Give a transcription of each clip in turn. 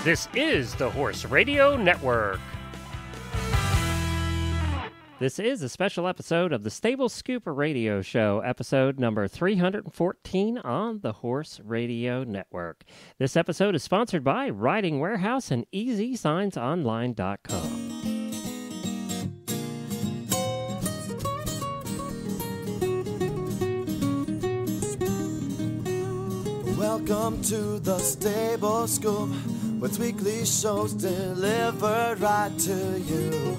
This is the Horse Radio Network. This is a special episode of the Stable Scoop Radio Show, episode number 314 on the Horse Radio Network. This episode is sponsored by Riding Warehouse and EasySignsOnline.com. Welcome to the Stable Scoop, with weekly shows delivered right to you.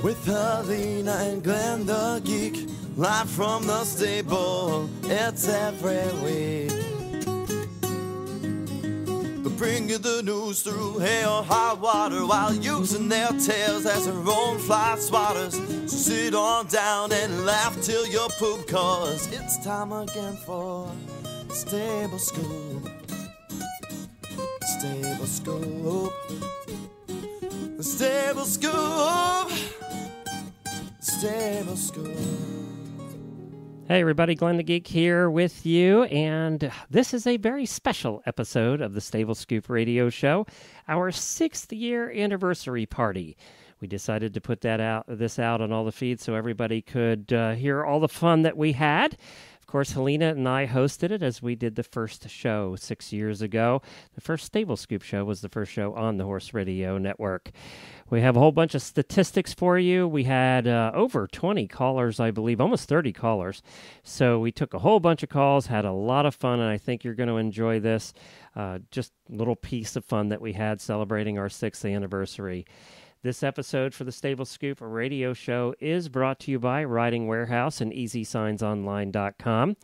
With Helena and Glenn the Geek, live from the stable, it's every week. They bring you the news through hail or high water, while using their tails as their own fly swatters. So sit on down and laugh till you poop, cause it's time again for the Stable Scoop. Stable Scoop. The Stable Scoop. Stable Scoop. Hey everybody, Glenn the Geek here with you, and this is a very special episode of the Stable Scoop Radio Show, our 6th year anniversary party. We decided to put this out on all the feeds so everybody could hear all the fun that we had. Of course, Helena and I hosted it as we did the first show 6 years ago. The first Stable Scoop show was the first show on the Horse Radio Network. We have a whole bunch of statistics for you. We had over 20 callers, I believe, almost 30 callers. So we took a whole bunch of calls, had a lot of fun, and I think you're going to enjoy this. Just a little piece of fun that we had celebrating our 6th anniversary. This episode for the Stable Scoop Radio Show is brought to you by Riding Warehouse and EasySignsOnline.com.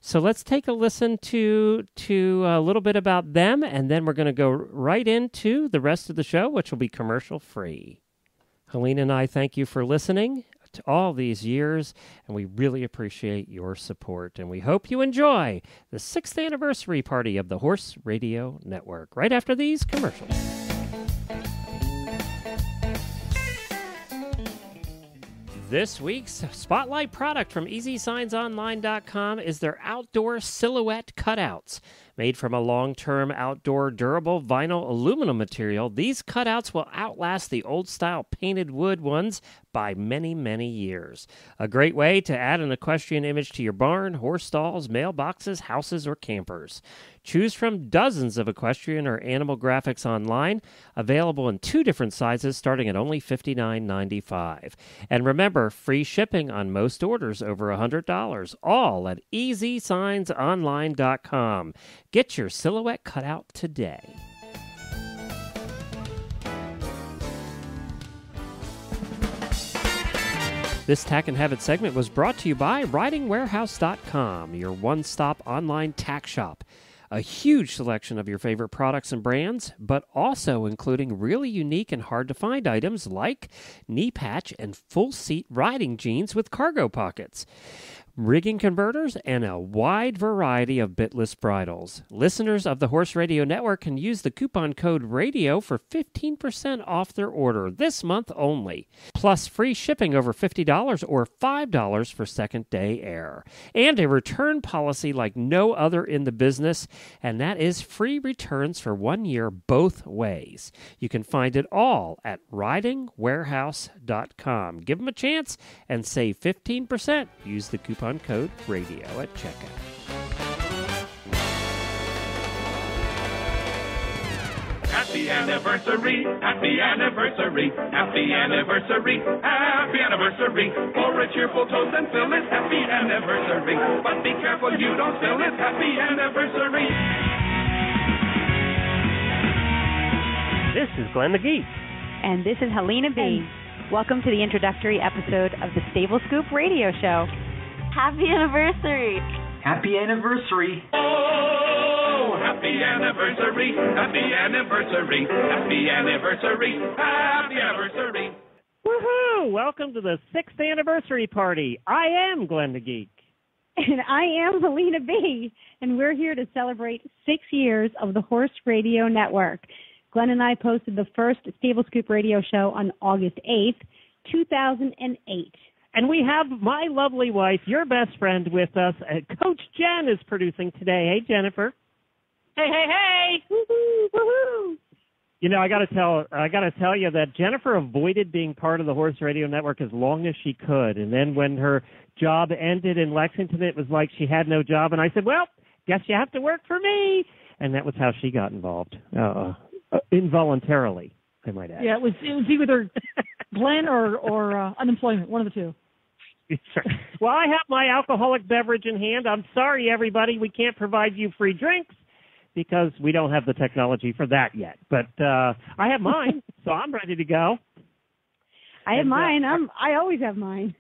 So let's take a listen to a little bit about them, and then we're going to go right into the rest of the show, which will be commercial-free. Helena and I thank you for listening to all these years, and we really appreciate your support. And we hope you enjoy the 6th anniversary party of the Horse Radio Network right after these commercials. This week's spotlight product from EasySignsOnline.com is their outdoor silhouette cutouts. Made from a long-term outdoor durable vinyl aluminum material, these cutouts will outlast the old-style painted wood ones by many, many years. A great way to add an equestrian image to your barn, horse stalls, mailboxes, houses, or campers. Choose from dozens of equestrian or animal graphics online, available in 2 different sizes starting at only $59.95. And remember, free shipping on most orders over $100, all at EasySignsOnline.com. Get your silhouette cutout today. This Tack and Habit segment was brought to you by RidingWarehouse.com, your one-stop online tack shop. A huge selection of your favorite products and brands, but also including really unique and hard-to-find items like knee patch and full-seat riding jeans with cargo pockets, rigging converters, and a wide variety of bitless bridles. Listeners of the Horse Radio Network can use the coupon code RADIO for 15% off their order this month only, plus free shipping over $50 or $5 for second-day air, and a return policy like no other in the business, and that is free returns for 1 year both ways. You can find it all at RidingWarehouse.com. Give them a chance and save 15%. Use the coupon code RADIO at checkout. Happy anniversary, happy anniversary, happy anniversary, happy anniversary. For a cheerful toast and fill it, happy anniversary. But be careful you don't spill it, happy anniversary. This is Glenn the Geek. And this is Helena B. Welcome to the introductory episode of the Stable Scoop Radio Show. Happy anniversary! Happy anniversary! Oh, happy anniversary, happy anniversary, happy anniversary, happy anniversary. Woohoo! Welcome to the 6th anniversary party. I am Glenn the Geek. And I am Helena B. And we're here to celebrate 6 years of the Horse Radio Network. Glenn and I posted the first Stable Scoop Radio Show on August 8th, 2008. And we have my lovely wife, your best friend, with us. Coach Jen is producing today. Hey, Jennifer. Hey. Woohoo, woohoo. You know, I got to tell you that Jennifer avoided being part of the Horse Radio Network as long as she could. And then when her job ended in Lexington, it was like she had no job. And I said, well, guess you have to work for me. And that was how she got involved, involuntarily, I might add. Yeah, it was either Glenn or unemployment, one of the two. Well, I have my alcoholic beverage in hand. I'm sorry, everybody, we can't provide you free drinks because we don't have the technology for that yet. But I have mine, so I'm ready to go. I have mine. I always have mine.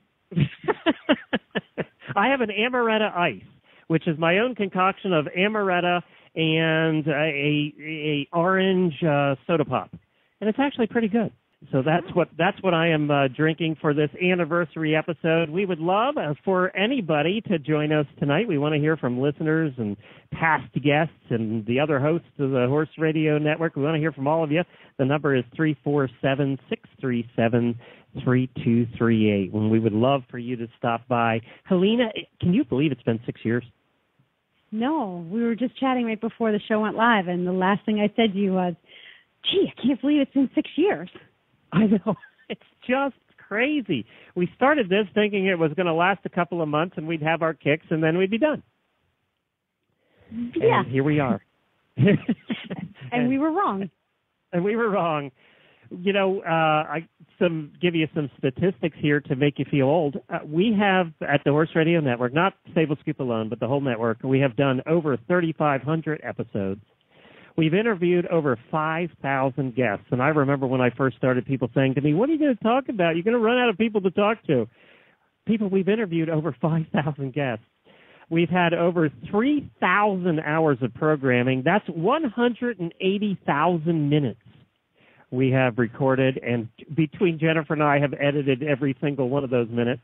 I have an amaretto ice, which is my own concoction of amaretto and a orange soda pop, and it's actually pretty good. So that's what I am drinking for this anniversary episode. We would love for anybody to join us tonight. We want to hear from listeners and past guests and the other hosts of the Horse Radio Network. We want to hear from all of you. The number is 347-637-3238. And we would love for you to stop by. Helena, can you believe it's been 6 years? No, we were just chatting right before the show went live, and the last thing I said to you was, gee, I can't believe it's been 6 years. I know. It's just crazy. We started this thinking it was going to last a couple of months and we'd have our kicks and then we'd be done. Yeah. And here we are. and we were wrong. And we were wrong. You know, I give you some statistics here to make you feel old. We have, at the Horse Radio Network, not Stable Scoop alone, but the whole network, we have done over 3,500 episodes. We've interviewed over 5,000 guests. And I remember when I first started, people saying to me, what are you going to talk about? You're going to run out of people to talk to. We've interviewed over 5,000 guests. We've had over 3,000 hours of programming. That's 180,000 minutes we have recorded. And between Jennifer and I have edited every single one of those minutes.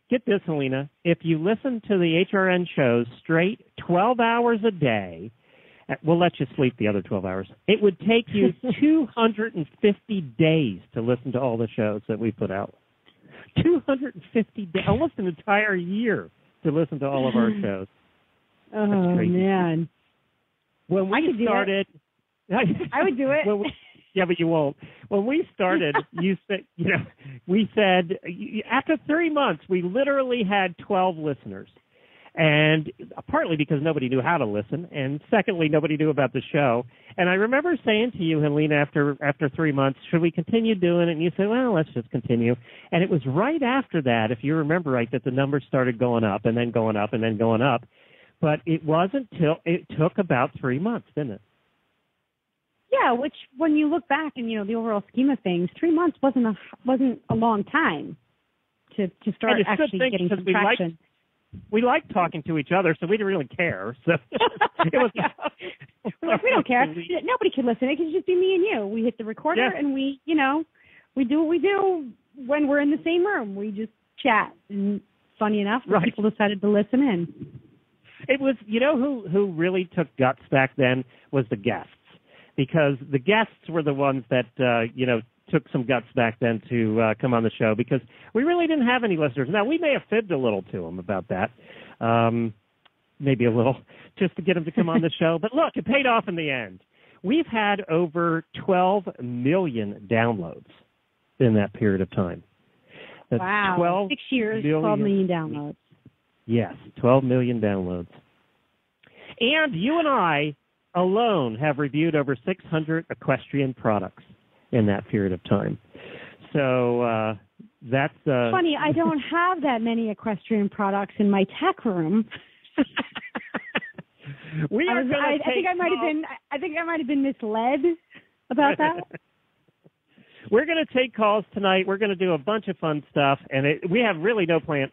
Get this, Helena. If you listen to the HRN shows straight 12 hours a day, we'll let you sleep the other 12 hours. It would take you 250 days to listen to all the shows that we put out. 250 days, almost an entire year to listen to all of our shows. Oh, man. When we started... I would do it. Yeah, but you won't. When we started, we said after 3 months, we literally had 12 listeners. And partly because nobody knew how to listen, and secondly, nobody knew about the show. And I remember saying to you, Helena, after 3 months, should we continue doing it? And you said, well, let's just continue. And it was right after that, if you remember right, that the numbers started going up and then going up and then going up. But it wasn't till it took about 3 months, didn't it? Yeah, which when you look back and the overall scheme of things, 3 months wasn't a long time to start actually getting some traction. We liked talking to each other, so we didn't really care. So it was we don't care. Nobody can listen. It can just be me and you. We hit the recorder and we do what we do when we're in the same room. We just chat. And funny enough, people decided to listen in. It was, who really took guts back then was the guests, because the guests were the ones that took some guts back then to come on the show, because we really didn't have any listeners. Now, we may have fibbed a little to them about that, maybe a little, just to get them to come on the show. But look, it paid off in the end. We've had over 12 million downloads in that period of time. That's wow. 6 years, 12 million downloads. Yes, 12 million downloads. And you and I alone have reviewed over 600 equestrian products in that period of time. So that's... funny, I don't have that many equestrian products in my tech room. I think I might have been misled about that. We're going to take calls tonight. We're going to do a bunch of fun stuff, and we have really no plan.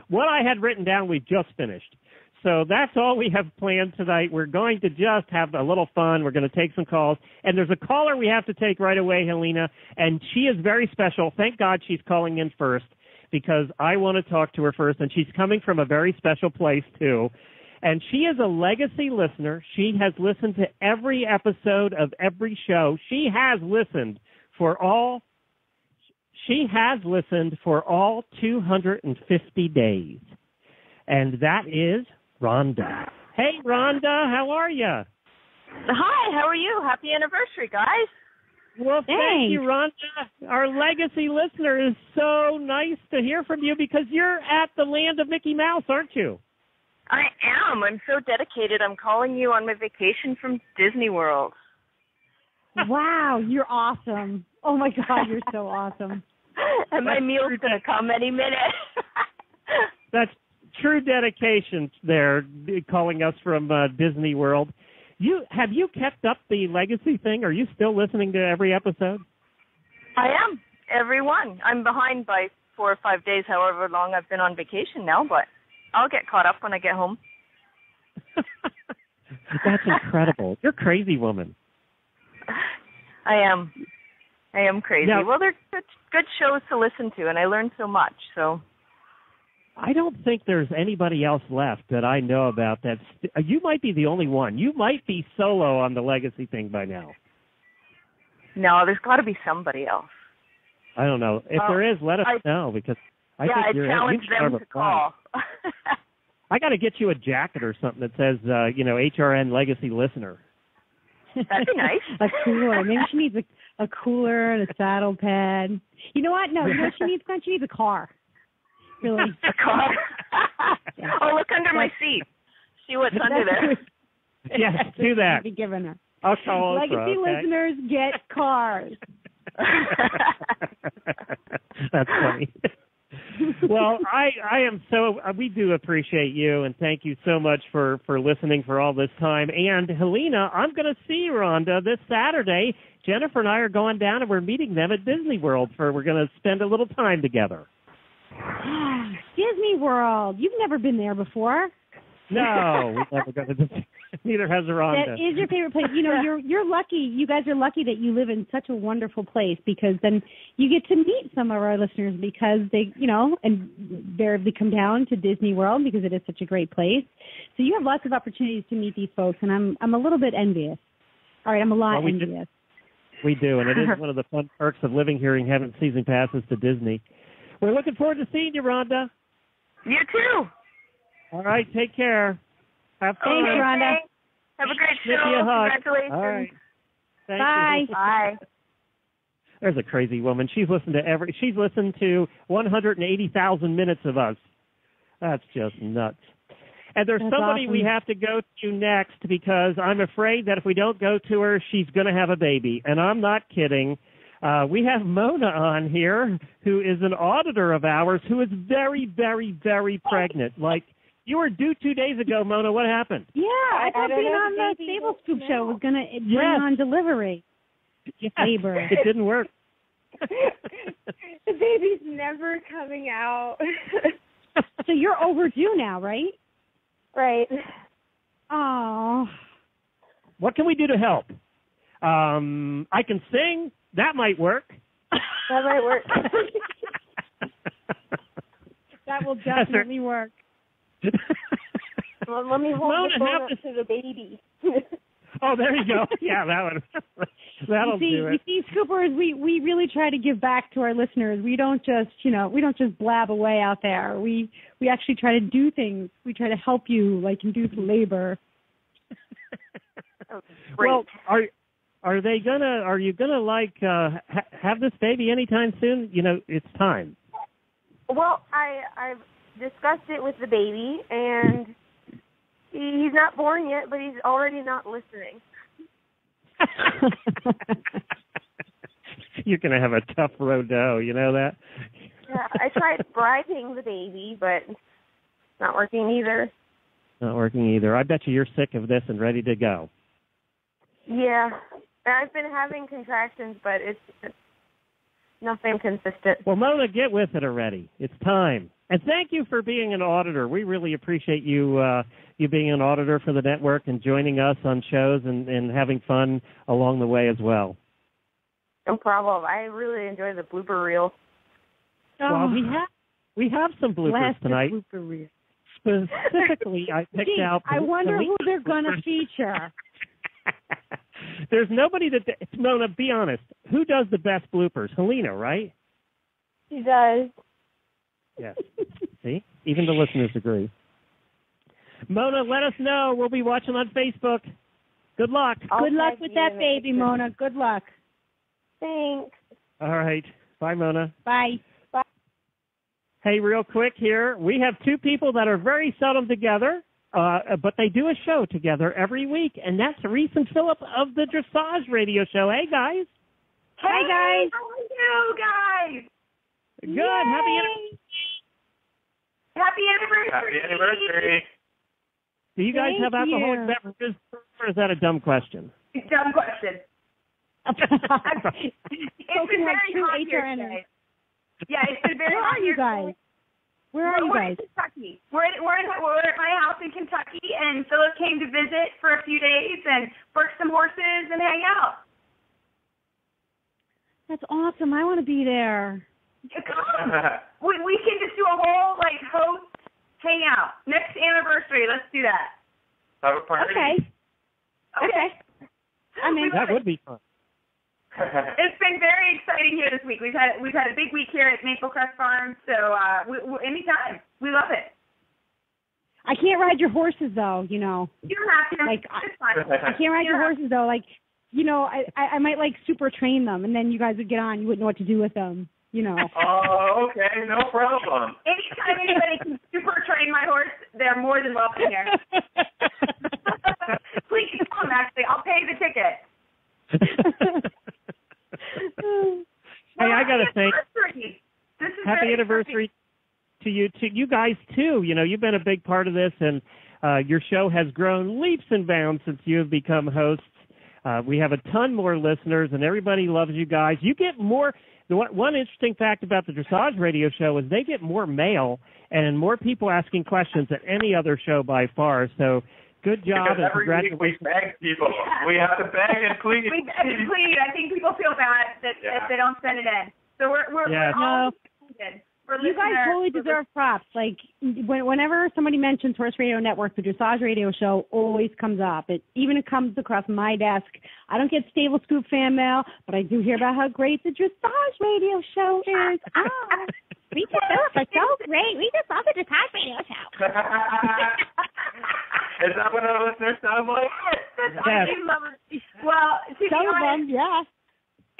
What I had written down, we just finished. So that's all we have planned tonight. We're going to just have a little fun. We're going to take some calls. And there's a caller we have to take right away, Helena, and she is very special. Thank God she's calling in first, because I want to talk to her first, and she's coming from a very special place, too. And she is a legacy listener. She has listened to every episode of every show. She has listened for all 250 days. And that is Rhonda. Hey, Rhonda, how are you? Hi, how are you? Happy anniversary, guys. Well, thank you, Rhonda. Our legacy listener is so nice to hear from you because you're at the land of Mickey Mouse, aren't you? I am. I'm so dedicated. I'm calling you on my vacation from Disney World. Wow, you're awesome. Oh, my God, you're so awesome. And my meal's going to come any minute. That's true dedication there, calling us from Disney World. Have you kept up the legacy thing? Are you still listening to every episode? I am. Every one. I'm behind by 4 or 5 days, however long I've been on vacation now, but I'll get caught up when I get home. That's incredible. You're a crazy woman. I am crazy. Now, well, they're good shows to listen to, and I learned so much, so... I don't think there's anybody else left that I know about that. You might be the only one. You might be solo on the legacy thing by now. No, there's got to be somebody else. I don't know. If there is, let us know because I think I you're challenge them to call. I got to get you a jacket or something that says, HRN Legacy Listener. That'd be nice. A cooler. Maybe she needs a cooler and a saddle pad. You know what? No, you know what she needs? She needs a car. Really? A car? Oh, look under my seat. See what's under there. Yes, do that. Be given her. I'll call Legacy listeners get cars. That's funny. Well, I am we do appreciate you, and thank you so much for listening for all this time. And Helena, I'm going to see Rhonda this Saturday. Jennifer and I are going down, and we're meeting them at Disney World. We're going to spend a little time together. Disney World. You've never been there before. No, we've never gone to Disney. Neither has Rhonda. That is your favorite place. You know, you're lucky. You guys are lucky that you live in such a wonderful place because then you get to meet some of our listeners because they, invariably come down to Disney World because it is such a great place. So you have lots of opportunities to meet these folks, and I'm a little bit envious. All right, I'm a lot envious. We do, and it is one of the fun perks of living here and having season passes to Disney. We're looking forward to seeing you, Rhonda. You too. All right, take care. Have fun. Thanks, Rhonda. Have a great Give show. you a hug. Congratulations. All right. Thank Bye. you. Bye. There's a crazy woman. She's listened to 180,000 minutes of us. That's just nuts. And there's somebody awesome. we have to go to next because I'm afraid that if we don't go to her, she's going to have a baby. And I'm not kidding. We have Mona on here, who is an auditor of ours, who is very, very, very pregnant. Like, you were due 2 days ago, Mona. What happened? Yeah, I thought being on the Stable Scoop show was going to bring on delivery. Yes, labor. It didn't work. The baby's never coming out. So you're overdue now, right? Right. Oh. What can we do to help? I can sing. That might work. That might work. That will definitely work. Well, let me hold Mona, the phone up to the baby. Oh, there you go. Yeah, that'll do it. You see, Scoopers, we really try to give back to our listeners. We don't just blab away out there. We actually try to do things. We try to help you, like induce labor. Well, are you gonna have this baby anytime soon? It's time. Well, I've discussed it with the baby, and he's not born yet, but he's already not listening. You're going to have a tough road to hoe, you know that? Yeah, I tried bribing the baby, but it's not working either. Not working either. I bet you're sick of this and ready to go. Yeah, I've been having contractions, but it's nothing consistent. Well, Mona, get with it already. It's time. And thank you for being an auditor. We really appreciate you being an auditor for the network and joining us on shows and having fun along the way as well. No problem. I really enjoy the blooper reel. Well, we have some bloopers tonight. Blooper reel. Specifically, I picked out. I wonder who they're going to feature. There's nobody that Mona. Be honest. Who does the best bloopers? Helena, right? She does. Yes. See, even the listeners agree. Mona, let us know. We'll be watching on Facebook. Good luck. Good luck with that baby, Mona. Good luck. Thanks. All right. Bye, Mona. Bye. Hey, real quick here, we have two people that are very seldom together, but they do a show together every week, and that's Reese and Phillip of the Dressage Radio Show. Hey, guys. Hi, guys. How are you guys? Good. Yay. Happy anniversary. Happy anniversary. Do you guys Thank have alcoholic you. beverages, or is that a dumb question? Dumb question. It's been like very true hot here HRN. today. Yeah, it's been very Where hot are you here guys? today. Where are you We're guys? in Kentucky. We're at my house in Kentucky, and Philip came to visit for a few days and work some horses and hang out. That's awesome. I want to be there. Come. we can just do a whole host hangout. Next anniversary, let's do that. Have a party. Okay. I'm in. That would be fun. It's been very exciting here this week. We've had a big week here at Maple Crest Farm, so anytime. We love it. I can't ride your horses, though, You don't have to. It's fine. I can't ride your horses, though. I might, super train them, and then you guys would get on. You wouldn't know what to do with them, Oh, okay. No problem. Anytime anybody can super train my horse, they're more than welcome here. Please come, actually. I'll pay the ticket. Hey, I got to thank. This is Happy anniversary to you guys too. You've been a big part of this, and your show has grown leaps and bounds since you have become hosts. We have a ton more listeners, and everybody loves you guys. You get more. One interesting fact about the Dressage Radio Show is they get more mail and more people asking questions than any other show by far. So good job, and every week we beg people. Yeah. We have to beg and plead. We beg and plead. I think people feel bad that if they don't send it in. So we're all excited. You guys totally deserve props. Whenever somebody mentions Horse Radio Network, the Dressage Radio Show always comes up. It comes across my desk. I don't get Stable Scoop fan mail, but I do hear about how great the Dressage Radio Show is. We just are so great. We just love the Dressage Radio Show. Is that what our listeners sound like? I do love it. Well, to be honest, yeah.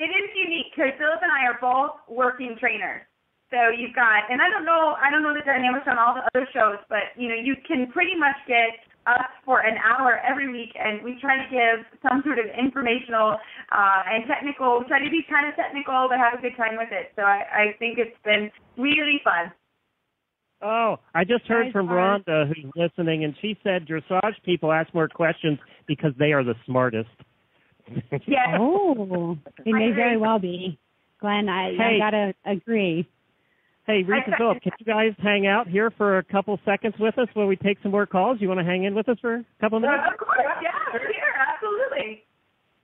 It is unique because Philip and I are both working trainers. So you've got, and I don't know the dynamics on all the other shows, but you can pretty much get us for an hour every week, and we try to give some sort of informational and technical. We try to be kind of technical, but have a good time with it. So I think it's been really fun. Oh, I just heard from Rhonda, who's listening, and she said Dressage people ask more questions because they are the smartest. Yeah. Oh, they may very well be. Glenn, I got to agree. Hey, Reese and Phillip, can you guys hang out here for a couple seconds with us while we take some more calls? You want to hang in with us for a couple of minutes? Of course, yeah, sure, absolutely.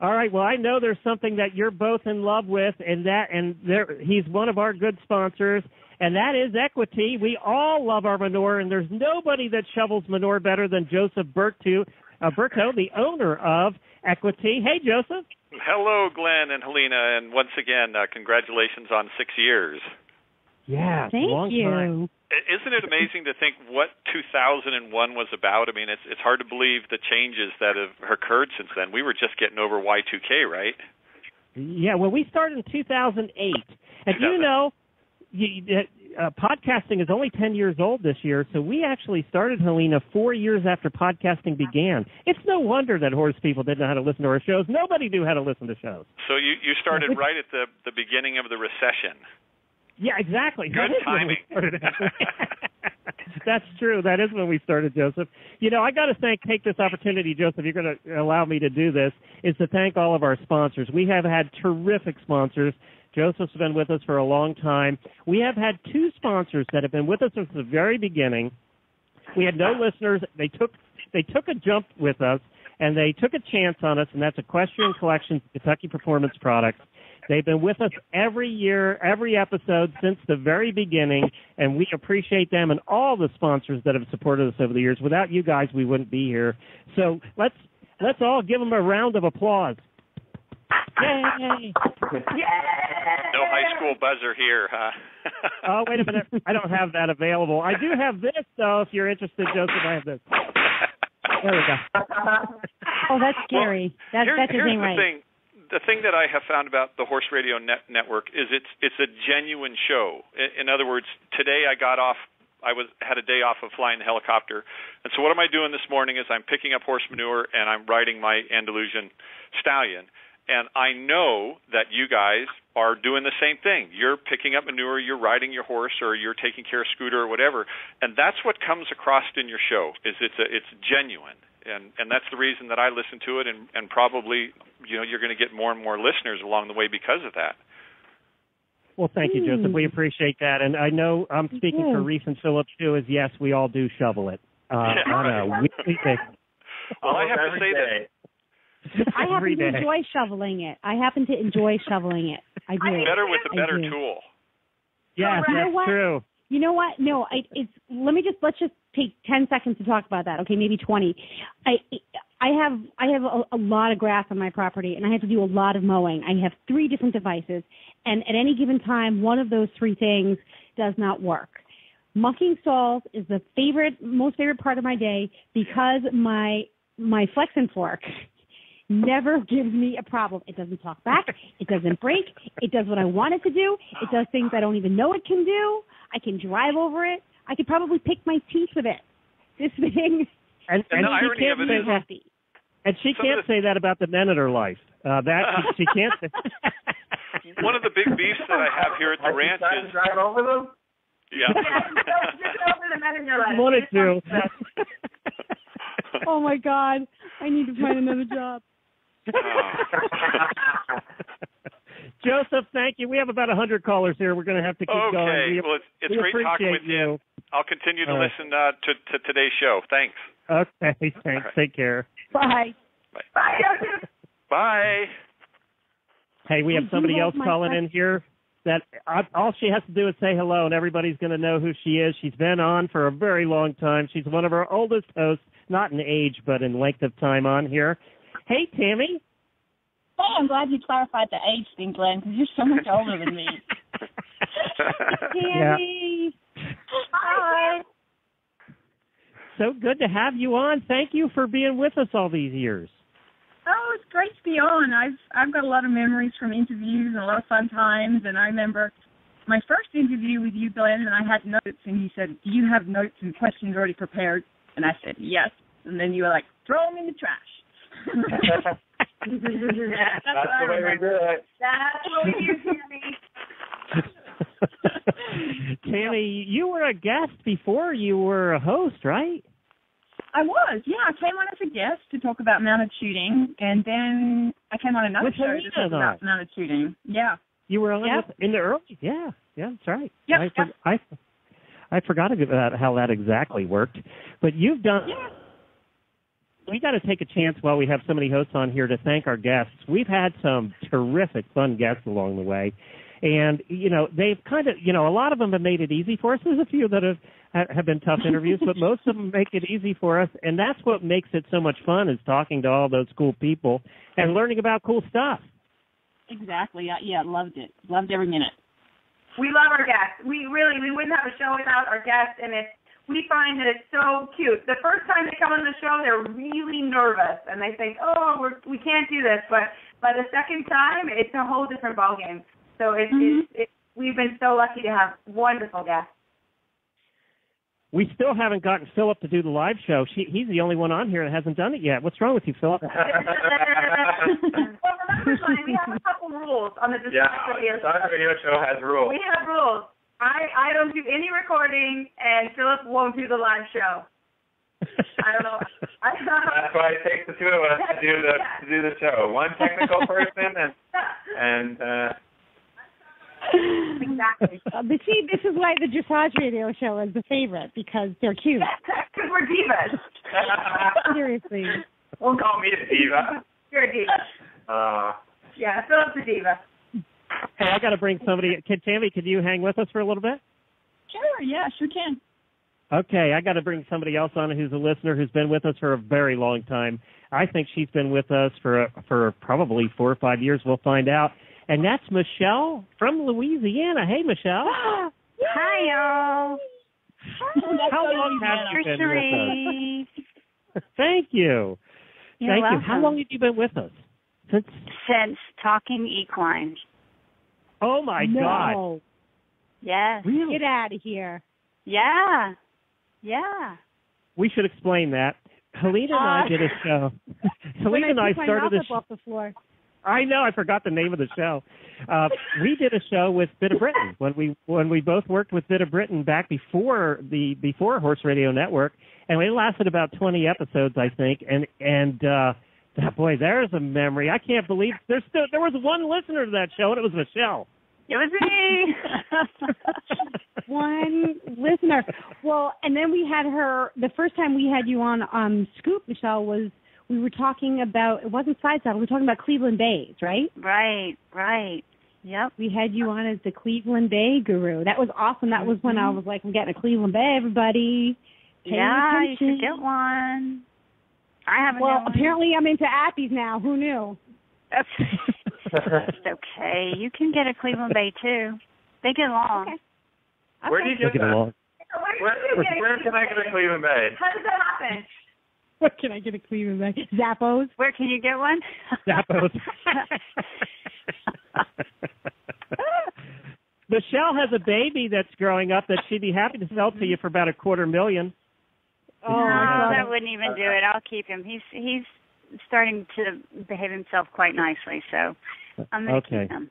All right, well, I know there's something that you're both in love with, he's one of our good sponsors, and that is Equity. We all love our manure, and there's nobody that shovels manure better than Joseph Berto, the owner of Equity. Hey, Joseph. Hello, Glenn and Helena, and once again, congratulations on 6 years. Yeah, thank you. Time. Isn't it amazing to think what 2001 was about? I mean, it's hard to believe the changes that have occurred since then. We were just getting over Y2K, right? Yeah, well, we started in 2008. And podcasting is only 10 years old this year, so we actually started, Helena, 4 years after podcasting began. It's no wonder that horse people didn't know how to listen to our shows. Nobody knew how to listen to shows. So you started right at the beginning of the recession. Yeah, exactly. Good timing. That's true. That is when we started, Joseph. I got to take this opportunity, Joseph, you're going to allow me to do this, is to thank all of our sponsors. We have had terrific sponsors. Joseph's been with us for a long time. We have had two sponsors that have been with us since the very beginning. We had no listeners. They took a jump with us, and they took a chance on us, and that's Equestrian Collections Kentucky Performance Products. They've been with us every year, every episode since the very beginning, and we appreciate them and all the sponsors that have supported us over the years. Without you guys, we wouldn't be here. So let's all give them a round of applause. Yay! No high school buzzer here, huh? Oh, wait a minute. I don't have that available. I do have this, though, if you're interested, Joseph. I have this. There we go. Oh, that's scary. Well, That here's isn't the right. thing. The thing that I have found about the Horse Radio Network is it's a genuine show. In other words, today I got off. I had a day off of flying the helicopter, and so what am I doing this morning is I'm picking up horse manure and I'm riding my Andalusian stallion. And I know that you guys are doing the same thing. You're picking up manure, you're riding your horse, or you're taking care of Scooter or whatever. And that's what comes across in your show. Is it's genuine. And that's the reason that I listen to it, and probably you're going to get more and more listeners along the way because of that. Well, thank you, Joseph. We appreciate that. And I know I'm speaking for Reese and Philip, too, is yes, we all do shovel it on a weekly basis. Well, I have to say that I happen to enjoy shoveling it. I do. Better with a better tool. Yes, that's true. You know what? No, let's just take 10 seconds to talk about that. Okay, maybe 20. I have a lot of grass on my property, and I have to do a lot of mowing. I have 3 different devices, and at any given time, one of those 3 things does not work. Mucking stalls is the most favorite part of my day because my flex and fork never gives me a problem. It doesn't talk back. It doesn't break. It does what I want it to do. It does things I don't even know it can do. I can drive over it. I could probably pick my teeth with it. This thing. And the irony of it is, happy. And she can't say that about the men in her life. She can't say. One of the big beefs that I have here at the ranch is drive over them. Yeah. Just over the men in your life. Wanted to. Oh my God! I need to find another job. Joseph, thank you. We have about 100 callers here. We're going to have to keep going. Okay. Well, it's great talking with you. I'll continue to listen to today's show. Thanks. Okay, thanks. Right. Take care. Bye. Bye. Bye, Joseph. Bye. Hey, we have somebody else calling in here. That all she has to do is say hello, and everybody's going to know who she is. She's been on for a very long time. She's one of our oldest hosts, not in age, but in length of time on here. Hey, Tammy. Oh, I'm glad you clarified the age thing, Glenn, because you're so much older than me. Tammy. Hi. So good to have you on. Thank you for being with us all these years. Oh, it's great to be on. I've got a lot of memories from interviews and a lot of fun times, and I remember my first interview with you, Glenn, and I had notes, and you said, do you have notes and questions already prepared? And I said, yes. And then you were like, throw them in the trash. That's the way we do it. That's what we do, Tammy. Tammy, you were a guest before you were a host, right? I was, yeah. I came on as a guest to talk about mounted shooting, and then I came on another show to talk about mounted shooting. Yeah. You were on in the early, yeah, that's right. Yeah. I forgot about how that exactly worked, but you've done. Yeah. We got to take a chance while we have so many hosts on here to thank our guests. We've had some terrific, fun guests along the way. And, they've kind of, a lot of them have made it easy for us. There's a few that have been tough interviews, but most of them make it easy for us. And that's what makes it so much fun is talking to all those cool people and learning about cool stuff. Exactly. Yeah, loved it. Loved every minute. We love our guests. We wouldn't have a show without our guests, and we find that it's so cute. The first time they come on the show, they're really nervous, and they think, we can't do this. But by the second time, it's a whole different ballgame. So we've been so lucky to have wonderful guests. We still haven't gotten Philip to do the live show. He's the only one on here that hasn't done it yet. What's wrong with you, Philip? Well, remember, Glenn, we have a couple rules on the Radio Show has rules. We have rules. I don't do any recording, and Philip won't do the live show. I don't know. That's why it takes the two of us to do the show. One technical person and exactly. This is why the Dressage Radio Show is the favorite, because they're cute. Because we're divas. Seriously. Don't call me a diva. You're a diva. Yeah, Philip's a diva. Hey, I got to bring somebody. Tammy, could you hang with us for a little bit? Sure, yeah, sure can. Okay, I got to bring somebody else on who's a listener who's been with us for a very long time. I think she's been with us for probably 4 or 5 years. We'll find out. And that's Michelle from Louisiana. Hey, Michelle. Hi, y'all. How long have you been with us? Thank you. You're Thank welcome. you. How long have you been with us? Since Talking Equine. Oh, my God. Yes. Really? Get out of here. Yeah. Yeah. We should explain that. Helena and I did a show. Helena and I started a show. off the floor. I know. I forgot the name of the show. We did a show with Bit of Britain when we both worked with Bit of Britain back before Horse Radio Network, and it lasted about 20 episodes, I think. And boy, there's a memory. I can't believe there was one listener to that show, and it was Michelle. It was me. One listener. Well, and then we had her, the first time we had you on Scoop, Michelle, was we were talking about, it wasn't Side Saddle, we were talking about Cleveland Bays, right? Right. Yep. We had you on as the Cleveland Bay guru. That was awesome. That was when I was like, I'm getting a Cleveland Bay, everybody. Yeah, you should get one. I haven't. Well, apparently I'm into appies now. Who knew? That's okay. You can get a Cleveland Bay too. They get along. Okay. Where do you get that? Where can I get a Cleveland Bay? How does that happen? Where can I get a Cleveland Bay? Zappos. Where can you get one? Zappos. Michelle has a baby that's growing up that she'd be happy to sell to you for about $250,000. Oh, no, that wouldn't even do it. I'll keep him. He's starting to behave himself quite nicely, so I'm going to keep him.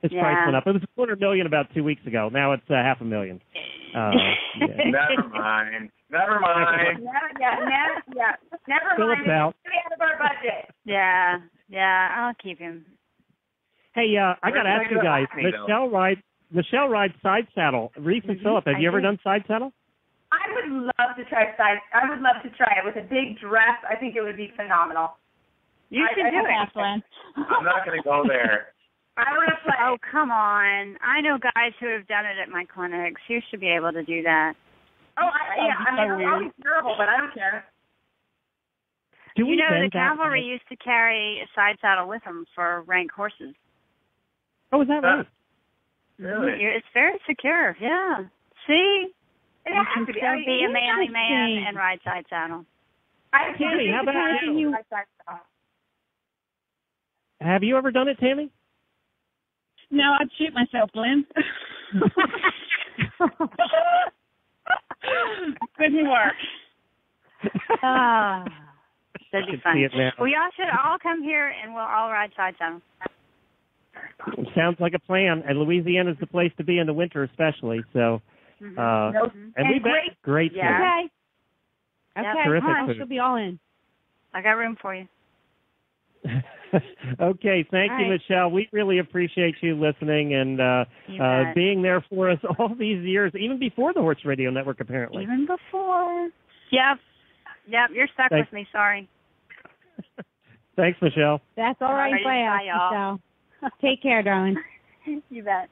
His price went up. It was $250,000 about 2 weeks ago. Now it's $500,000. Never mind. Never mind. Never Fill mind. it out. It's out of our budget. Yeah, I'll keep him. Hey, I got to ask you guys. Michelle rides Side Saddle. Reese and Phillip, have you ever done Side Saddle? I would love to try it with a big dress. I think it would be phenomenal. You should do it, Aslan. I'm not going to go there. I want to play. Oh, come on. I know guys who have done it at my clinics. You should be able to do that. I'll be terrible, but I don't care. You know, the cavalry used to carry a Side Saddle with them for rank horses. Oh, is that right? Really? It's very secure, yeah. See? It you has can to be. still be a manly man and ride Side Saddle. Tammy, how about you? Have you ever done it, Tammy? No, I'd shoot myself, Glenn. Couldn't work. That'd be fun. Well, y'all should all come here and we'll all ride Side Saddle. Sounds like a plan. And Louisiana's the place to be in the winter, especially. So, and we bet great food. Okay. Terrific I food. should be all in. I got room for you. Okay, thank you, Michelle. We really appreciate you listening and being there for us all these years, even before the Horse Radio Network, apparently. Even before. Yep, you're stuck with me. Sorry. Thanks, Michelle. That's all right. Bye, Michelle. Take care, darling. You bet.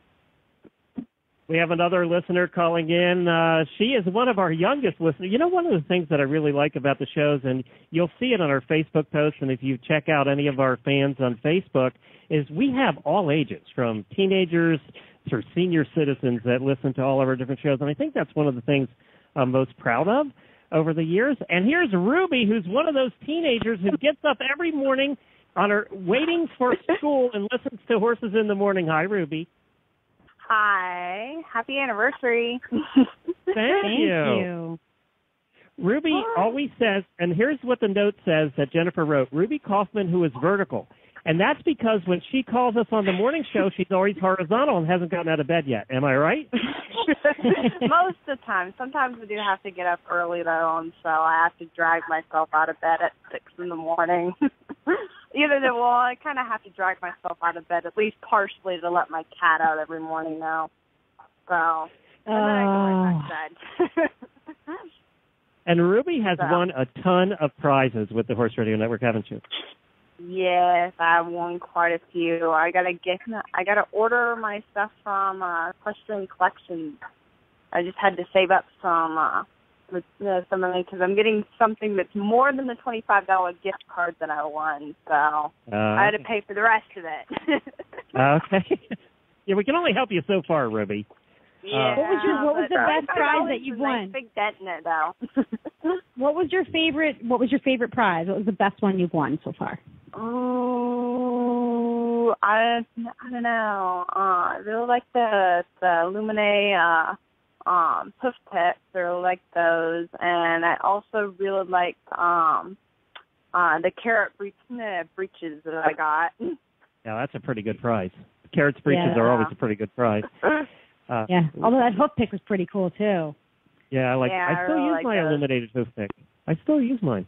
We have another listener calling in. She is one of our youngest listeners. You know, one of the things that I really like about the shows, and you'll see it on our Facebook posts, and if you check out any of our fans on Facebook, is we have all ages, from teenagers to senior citizens that listen to all of our different shows. And I think that's one of the things I'm most proud of over the years. And here's Ruby, who's one of those teenagers who gets up every morning on her waiting for school and listens to Horses in the Morning. Hi, Ruby. Hi. Happy anniversary. Thank you. Ruby always says, and here's what the note says that Jennifer wrote, Ruby Kaufman, who is vertical. And that's because when she calls us on the morning show, she's always horizontal and hasn't gotten out of bed yet. Am I right? Most of the time. Sometimes I do have to get up early, though, and so I have to drag myself out of bed at 6 in the morning. I kind of have to drag myself out of bed, at least partially, to let my cat out every morning now. So, and then I go right back to bed. And Ruby has won a ton of prizes with the Horse Radio Network, haven't you? Yes, I've won quite a few. I gotta order my stuff from Equestrian Collections. I just had to save up some money because I'm getting something that's more than the $25 gift card that I won. So I had to pay for the rest of it. Okay. Yeah, we can only help you so far, Ruby. Yeah. What was the best prize that you've won? Nice big dent in it, though. What was your favorite prize? What was the best one you've won so far? Oh, I don't know. I really like the Lumine puff tips. I really like those, and I also really like the carrot breeches that I got. Yeah, that's a pretty good prize. Carrots breeches are always a pretty good prize. Yeah, although that hoof pick was pretty cool too. Yeah, I still use my illuminated hoof pick. I still use mine.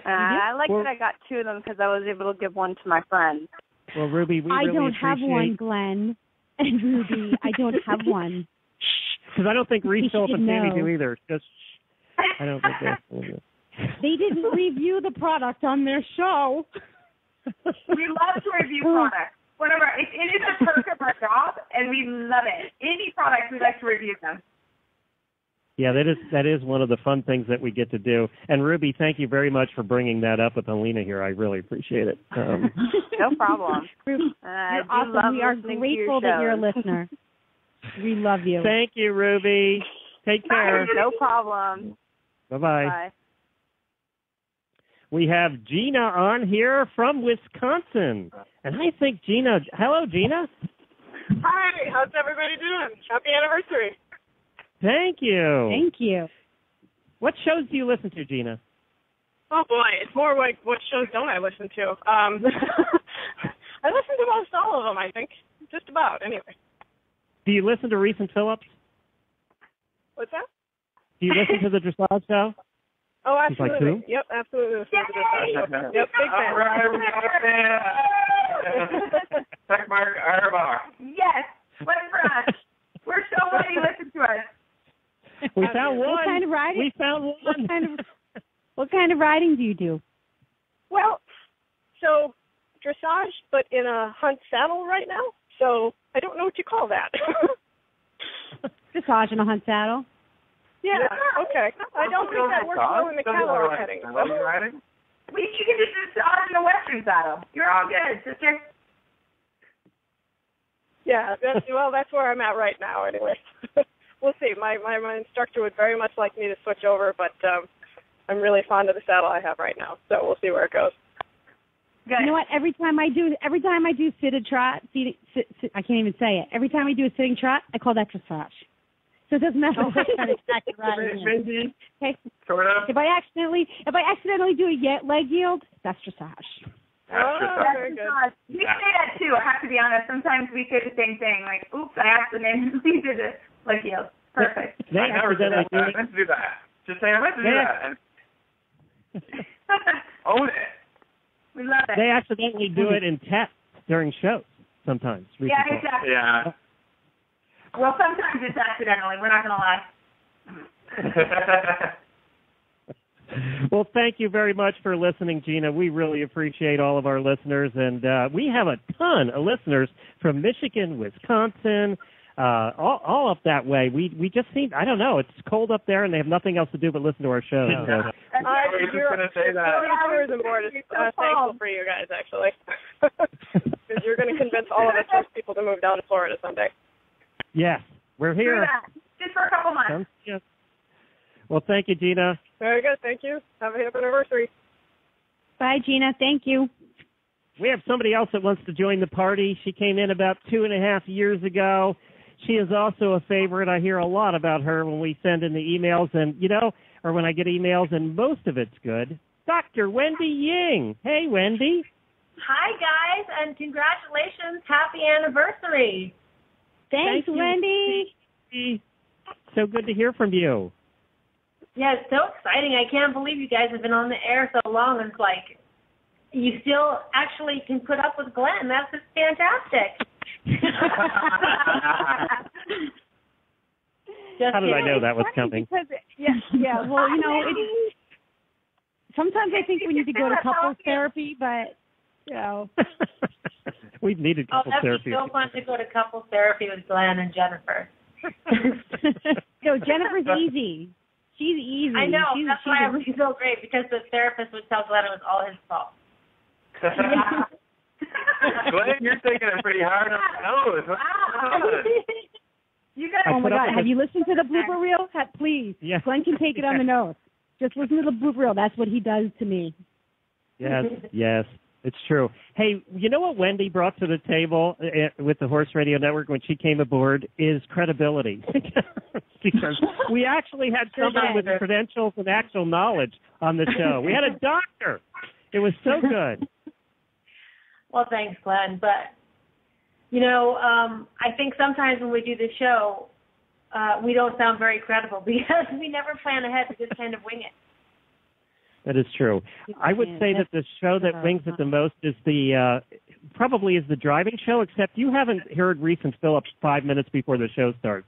I like that I got two of them because I was able to give one to my friend. Well, Ruby, we really don't have one, Glenn. And Ruby, I don't have one. Because I don't think Reese, Philip, and Tammy do either. Just, I don't think they didn't review the product on their show. We love to review products. Whatever, it is a perk of our job, and we love it. Any products, we like to review them. Yeah, that is one of the fun things that we get to do. And Ruby, thank you very much for bringing that up with Alina here. I really appreciate it. No problem. You're awesome. We are grateful that you're a listener. We love you. Thank you, Ruby. Take care. No problem. Bye-bye. Bye. We have Gina on here from Wisconsin. And I think Gina, hello, Gina. Hi, how's everybody doing? Happy anniversary. Thank you. Thank you. What shows do you listen to, Gina? Oh, boy, it's more like what shows don't I listen to? I listen to most all of them, I think. Just about, anyway. Do you listen to Reese and Phillips? What's that? Do you listen to the Dressage Show? Oh, absolutely. Like who? Yep, absolutely. Listen to the Dressage Show. Yep, big fan. All right, we got a fan. Check mark Arbach. Yes, what for us. We're so glad you listen to us. We found one. What kind of riding? We found one. What kind of riding do you do? Well, so dressage, but in a hunt saddle right now. So I don't know what you call that. Dressage in a hunt saddle. Yeah. Okay. I don't think that works well in the cattle setting. You can just dressage in a western saddle. You're all good, sister. Yeah. That's where I'm at right now. Anyway. We'll see. My instructor would very much like me to switch over, but I'm really fond of the saddle I have right now. So we'll see where it goes. Good. You know what? Every time I do seated trot, I can't even say it. Every time I do a sitting trot, I call that dressage. So it doesn't matter what kind of track you're riding. Okay. Sort of. If I accidentally do a leg yield, that's dressage. Very good. We say that too. I have to be honest. Sometimes we say the same thing. Like, oops, I accidentally did a leg yield. Perfect. I never did that. I meant to do that. Just say I meant to do that. Own it. We love it. They accidentally do it in tests during shows sometimes. Yeah, exactly. Yeah. Well, sometimes it's accidentally. We're not going to lie. Well, thank you very much for listening, Gina. We really appreciate all of our listeners, and we have a ton of listeners from Michigan, Wisconsin, all up that way. We just seem, I don't know, it's cold up there, and they have nothing else to do but listen to our show. I was just going to say that. Tourism board is thankful for you guys, actually, because you're going to convince all of us those people to move down to Florida someday. Yes, we're here. Just for a couple months. Yes. Well, thank you, Gina. Very good. Thank you. Have a happy anniversary. Bye, Gina. Thank you. We have somebody else that wants to join the party. She came in about 2.5 years ago. She is also a favorite. I hear a lot about her when we send in the emails, and or when I get emails, and most of it's good. Dr. Wendy Ying. Hey, Wendy. Hi, guys, and congratulations. Happy anniversary. Thanks, Wendy. So good to hear from you. Yeah, it's so exciting. I can't believe you guys have been on the air so long. It's like you still actually can put up with Glenn. That's just fantastic. How did I know that was coming? Because, well, sometimes I think we need to go to couples therapy, but, We've needed couples therapy. That'd be so fun to go to couples therapy with Glenn and Jennifer. No, Jennifer's easy. She's easy. I know. That's why it was so great, because the therapist would tell Glenn it was all his fault. Glenn, you're taking it pretty hard on the nose. Oh my God! Have you listened to the blooper reel? Please, yeah. Glenn can take it on the nose. Just listen to the blooper reel. That's what he does to me. Yes, yes, it's true. Hey, you know what Wendy brought to the table with the Horse Radio Network when she came aboard is credibility. Because we actually had somebody with credentials and actual knowledge on the show. We had a doctor. It was so good. Well, thanks, Glenn. But, I think sometimes when we do the show, we don't sound very credible because we never plan ahead. We just kind of wing it. That is true. I would say that the show that wings it the most is probably the driving show, except you haven't heard Reese and Philip 5 minutes before the show starts.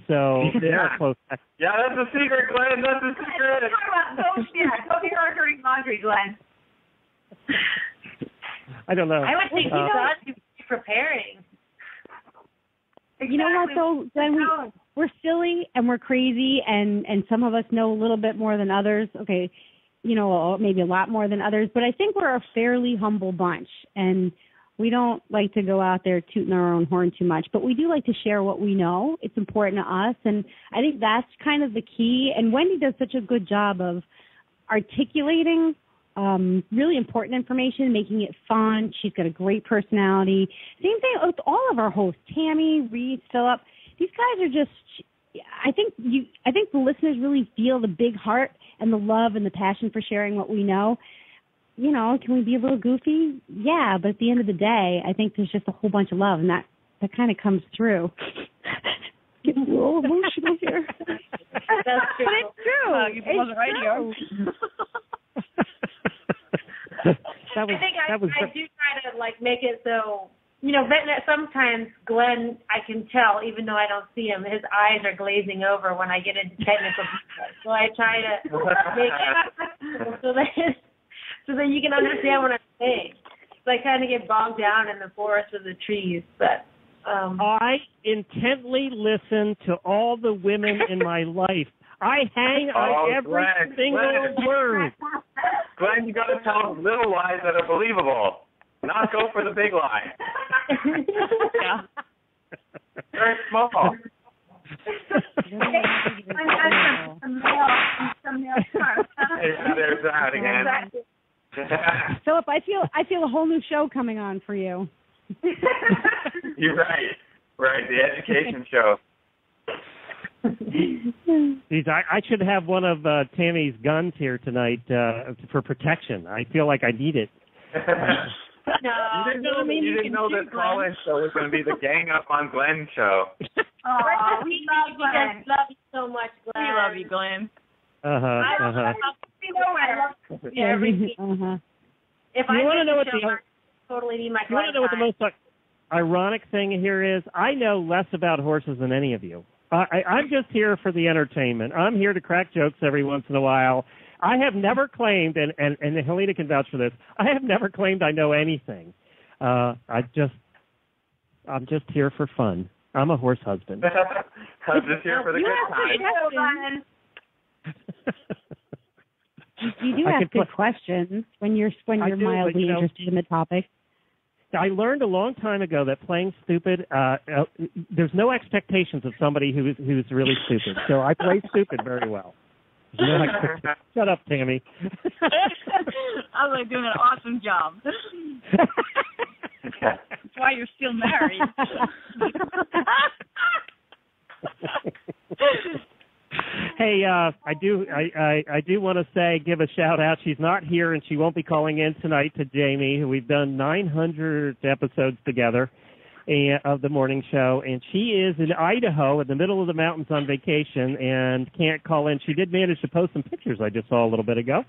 So they're close. Yeah, that's a secret, Glenn. That's a secret. Go be ordering laundry, Glenn. I don't know. I would think you ought to be preparing. You know what, though, Glenn? We're silly and we're crazy, and some of us know a little bit more than others. Okay, maybe a lot more than others, but I think we're a fairly humble bunch, and we don't like to go out there tooting our own horn too much, but we do like to share what we know. It's important to us, and I think that's kind of the key, and Wendy does such a good job of articulating really important information, making it fun. She's got a great personality. Same thing with all of our hosts, Tammy, Reed, Philip. These guys are just, I think the listeners really feel the big heart and the love and the passion for sharing what we know. Can we be a little goofy? Yeah, but at the end of the day, I think there's just a whole bunch of love, and that kind of comes through. Getting a little emotional here. That's true. But it's true. It wasn't radio. I do try to make it so sometimes Glenn, I can tell even though I don't see him, his eyes are glazing over when I get into technical details. So I try to make it so that you can understand what I'm saying. So I kind of get bogged down in the forest of the trees, but. I intently listen to all the women in my life. I hang on every single word. Glenn, you got to tell little lies that are believable. Not go for the big lie. Yeah. Very small. There's that again. Philip, I feel a whole new show coming on for you. You're right. Right, the education show. I should have one of Tammy's guns here tonight for protection. I feel like I need it. No, you didn't know that call-in show was going to be the gang up on Glenn show. Oh, we love Glenn. Love you so much, Glenn. We love you, Glenn. If I want to know what totally need my. You want to know what the most ironic thing here is? I know less about horses than any of you. I'm just here for the entertainment. I'm here to crack jokes every once in a while. I have never claimed, and Helena can vouch for this, I have never claimed I know anything. I'm just here for fun. I'm a horse husband. I'm just here for the good time. You do ask good questions when you're mildly interested in the topic. I learned a long time ago that playing stupid, there's no expectations of somebody who's really stupid. So I play stupid very well. Shut up, Tammy. I was doing an awesome job. That's why you're still married. Hey, I do want to give a shout out. She's not here, and she won't be calling in tonight, to Jamie, who we've done 900 episodes together of the morning show, and she is in Idaho in the middle of the mountains on vacation and can't call in. She did manage to post some pictures I just saw a little bit ago.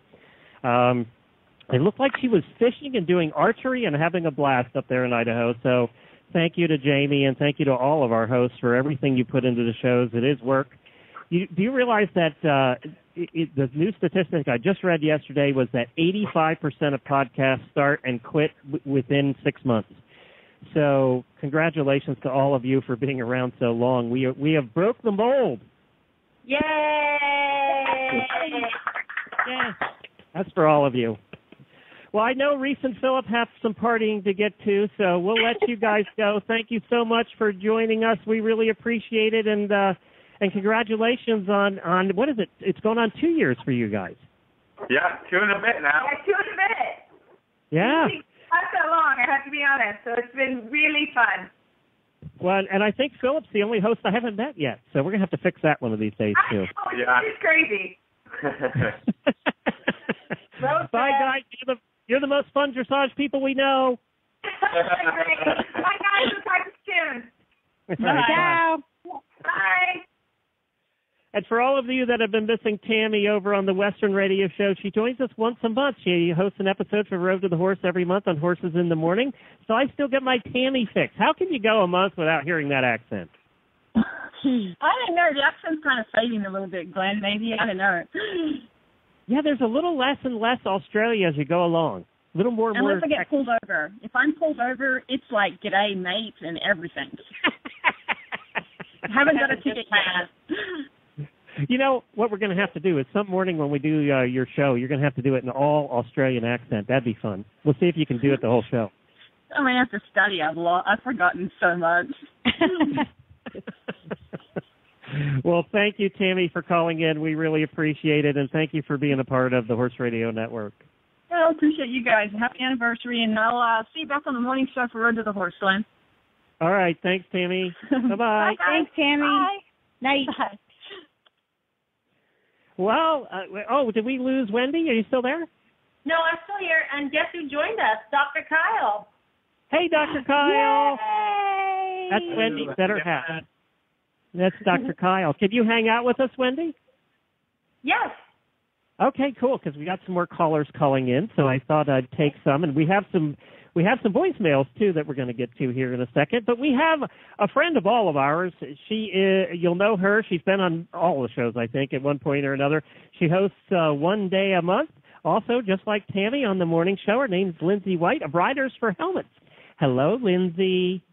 It looked like she was fishing and doing archery and having a blast up there in Idaho. So thank you to Jamie, and thank you to all of our hosts for everything you put into the shows. It is work. Do you realize that the new statistic I just read yesterday was that 85% of podcasts start and quit within 6 months? So congratulations to all of you for being around so long. We have broke the mold. Yay! Yeah. That's for all of you. Well, I know Reese and Philip have some partying to get to, so we'll let you guys go. Thank you so much for joining us. We really appreciate it. And And congratulations on what is it? It's going on 2 years for you guys. Yeah, 2 and a bit now. Yeah, 2 and a bit. Yeah. Not so long, I have to be honest. So it's been really fun. Well, and I think Philip's the only host I haven't met yet, so we're going to have to fix that one of these days, too. It's crazy. Bye, guys. You're the most fun dressage people we know. Bye, guys. We'll talk to you soon. Bye. Bye. And for all of you that have been missing Tammy over on the Western Radio Show, she joins us once a month. She hosts an episode for Road to the Horse every month on Horses in the Morning. So I still get my Tammy fix. How can you go a month without hearing that accent? I don't know. The accent's kind of fading a little bit, Glenn, maybe. I don't know. Yeah, there's a little less and less Australia as you go along. A little more. Unless I get pulled over. If I'm pulled over, it's like, g'day, mate, and everything. I haven't got a ticket yet. You know, what we're going to have to do is some morning when we do your show, you're going to have to do it in all Australian accent. That'd be fun. We'll see if you can do it the whole show. I'm going to have to study. I've forgotten so much. Well, thank you, Tammy, for calling in. We really appreciate it, and thank you for being a part of the Horse Radio Network. Well, I appreciate you guys. Happy anniversary, and I'll see you back on the morning show for Road to the Horse, Glenn. All right. Thanks, Tammy. Bye-bye. Bye. Thanks, Tammy. Bye. Night. Bye. Well, did we lose Wendy? Are you still there? No, I'm still here, and guess who joined us? Dr. Kyle. Hey, Dr. Kyle. Yay! That's Wendy's better half. That's Dr. Kyle. Can you hang out with us, Wendy? Yes. Okay, cool, because we got some more callers calling in, so I thought I'd take some, and we have some voicemails, too, that we're going to get to here in a second. But we have a friend of all of ours. You'll know her. She's been on all the shows, I think, at one point or another. She hosts one day a month. Also, just like Tammy on the morning show, her name's Lindsay White of Riders for Helmets. Hello, Lindsay.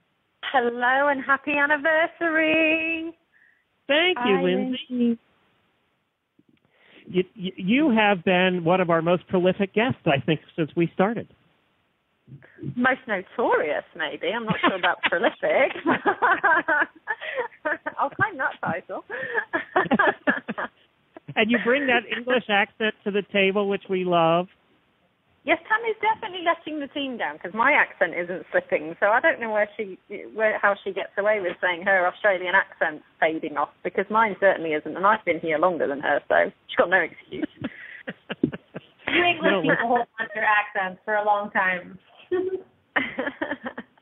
Hello, and happy anniversary. Thank you, Lindsay. You have been one of our most prolific guests, I think, since we started. Most notorious, maybe. I'm not sure about prolific. I'll claim that title. And you bring that English accent to the table, which we love. Yes, Tammy's definitely letting the team down because my accent isn't slipping. So I don't know how she gets away with saying her Australian accent's fading off because mine certainly isn't, and I've been here longer than her, so she's got no excuse. You English people hold on to their accents for a long time.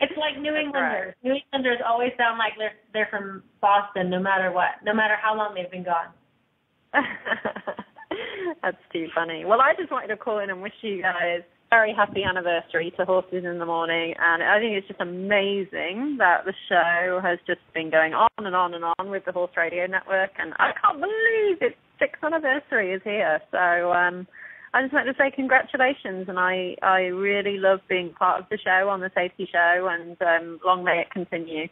It's like New Englanders. Right. New Englanders always sound like they're from Boston, no matter what, no matter how long they've been gone. That's too funny. Well, I just wanted to call in and wish you guys a very happy anniversary to Horses in the Morning, and I think it's just amazing that the show has just been going on and on and on with the Horse Radio Network, and I can't believe its 6th anniversary is here. So I just wanted to say congratulations, and I really love being part of the show on the Safety Show, and long may it continue.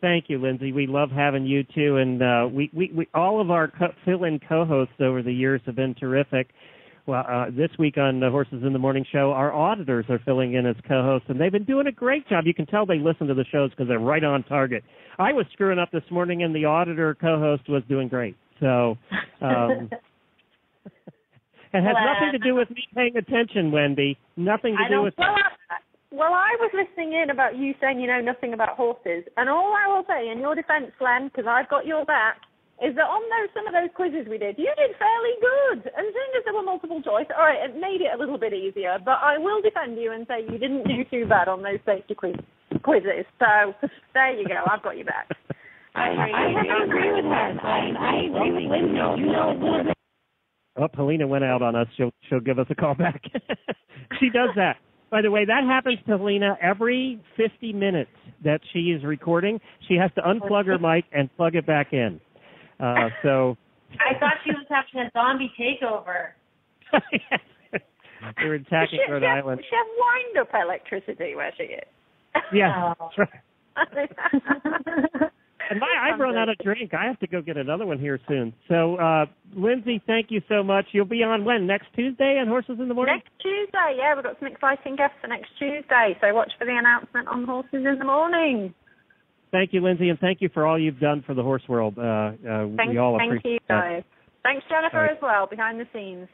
Thank you, Lindsay. We love having you too, and we all of our fill-in co-hosts over the years have been terrific. Well, this week on the Horses in the Morning show, our auditors are filling in as co-hosts, and they've been doing a great job. You can tell they listen to the shows because they're right on target. I was screwing up this morning, and the auditor co-host was doing great. So it has nothing to do with me paying attention, Wendy. Nothing to do with that. Well, I was listening in about you saying you know nothing about horses, and all I will say in your defence, Glenn, because I've got your back, is that on some of those quizzes we did, you did fairly good. And seeing as there were multiple choice, all right, it made it a little bit easier, but I will defend you and say you didn't do too bad on those safety quizzes. So there you go, I've got your back. I agree with her. I agree with Linda. You know, oh, Helena went out on us. She'll give us a call back. She does that. By the way, that happens to Helena every 50 minutes that she is recording. She has to unplug her mic and plug it back in. So I thought she was having a zombie takeover. They're attacking Rhode Island. She have wind-up electricity where she is. Yeah, that's right. And I've run out of drink. I have to go get another one here soon. So, Lindsay, thank you so much. You'll be on when? Next Tuesday on Horses in the Morning? Next Tuesday, yeah. We've got some exciting guests for next Tuesday. So watch for the announcement on Horses in the Morning. thank you, Lindsay, and thank you for all you've done for the horse world. We all appreciate thank you, guys. Thanks, Jennifer, as well, behind the scenes.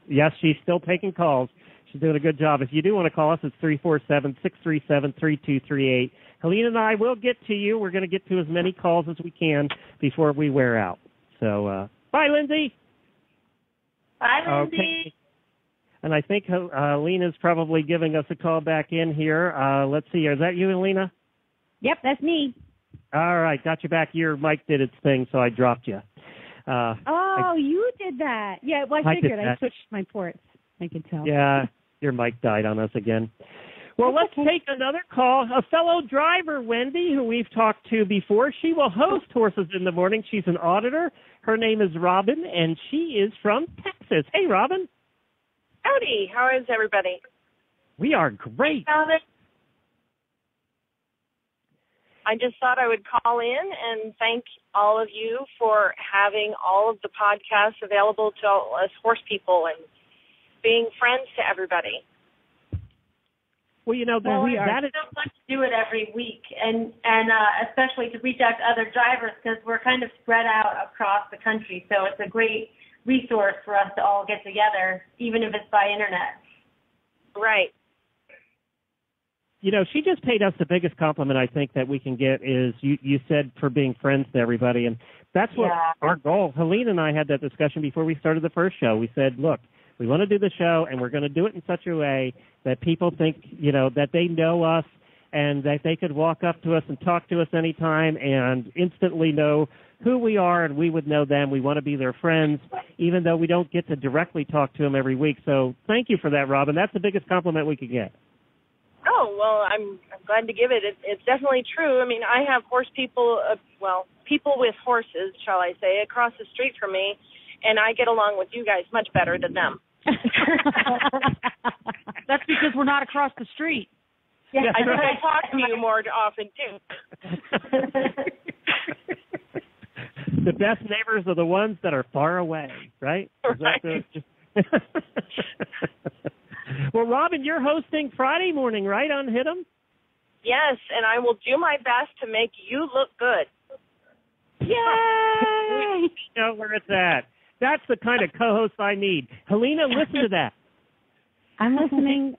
Yes, she's still taking calls. She's doing a good job. If you do want to call us, it's 347-637-3238. Helena and I will get to you. We're going to get to as many calls as we can before we wear out. So, bye, Lindsay. Bye, Lindsay. Okay. And I think Lena's probably giving us a call back in here. Let's see. Is that you, Alina? Yep, that's me. All right. Got you back. Your mic did its thing, so I dropped you. You did that. Yeah, well, I figured. I switched my ports. I could tell. Yeah, your mic died on us again. Well, let's take another call. A fellow driver, Wendy, who we've talked to before. She will host Horses in the Morning. She's an auditor. Her name is Robin, and she is from Texas. Hey, Robin. Howdy. How is everybody? We are great. I just thought I would call in and thank all of you for having all of the podcasts available to all us horse people and being friends to everybody. Well, we are so much to do it every week, and especially to reach out to other drivers because we're kind of spread out across the country. So it's a great resource for us to all get together, even if it's by internet. Right. She just paid us the biggest compliment I think that we can get is you said for being friends to everybody, and that's what our goal. Helene and I had that discussion before we started the first show. We said, look, we want to do the show, and we're going to do it in such a way that people think, that they know us and that they could walk up to us and talk to us anytime and instantly know who we are and we would know them. We want to be their friends, even though we don't get to directly talk to them every week. So thank you for that, Robin. That's the biggest compliment we could get. Oh, well, I'm glad to give it. It's definitely true. I mean, I have horse people, people with horses, shall I say, across the street from me, and I get along with you guys much better than them. That's because we're not across the street. Yeah, I think I talk to you more often, too. The best neighbors are the ones that are far away, right? Right. Well, Robin, you're hosting Friday morning, right, on Hit 'em? Yes, and I will do my best to make you look good. Yay! You know where it's at. That's the kind of co-host I need. Helena, listen to that. I'm listening.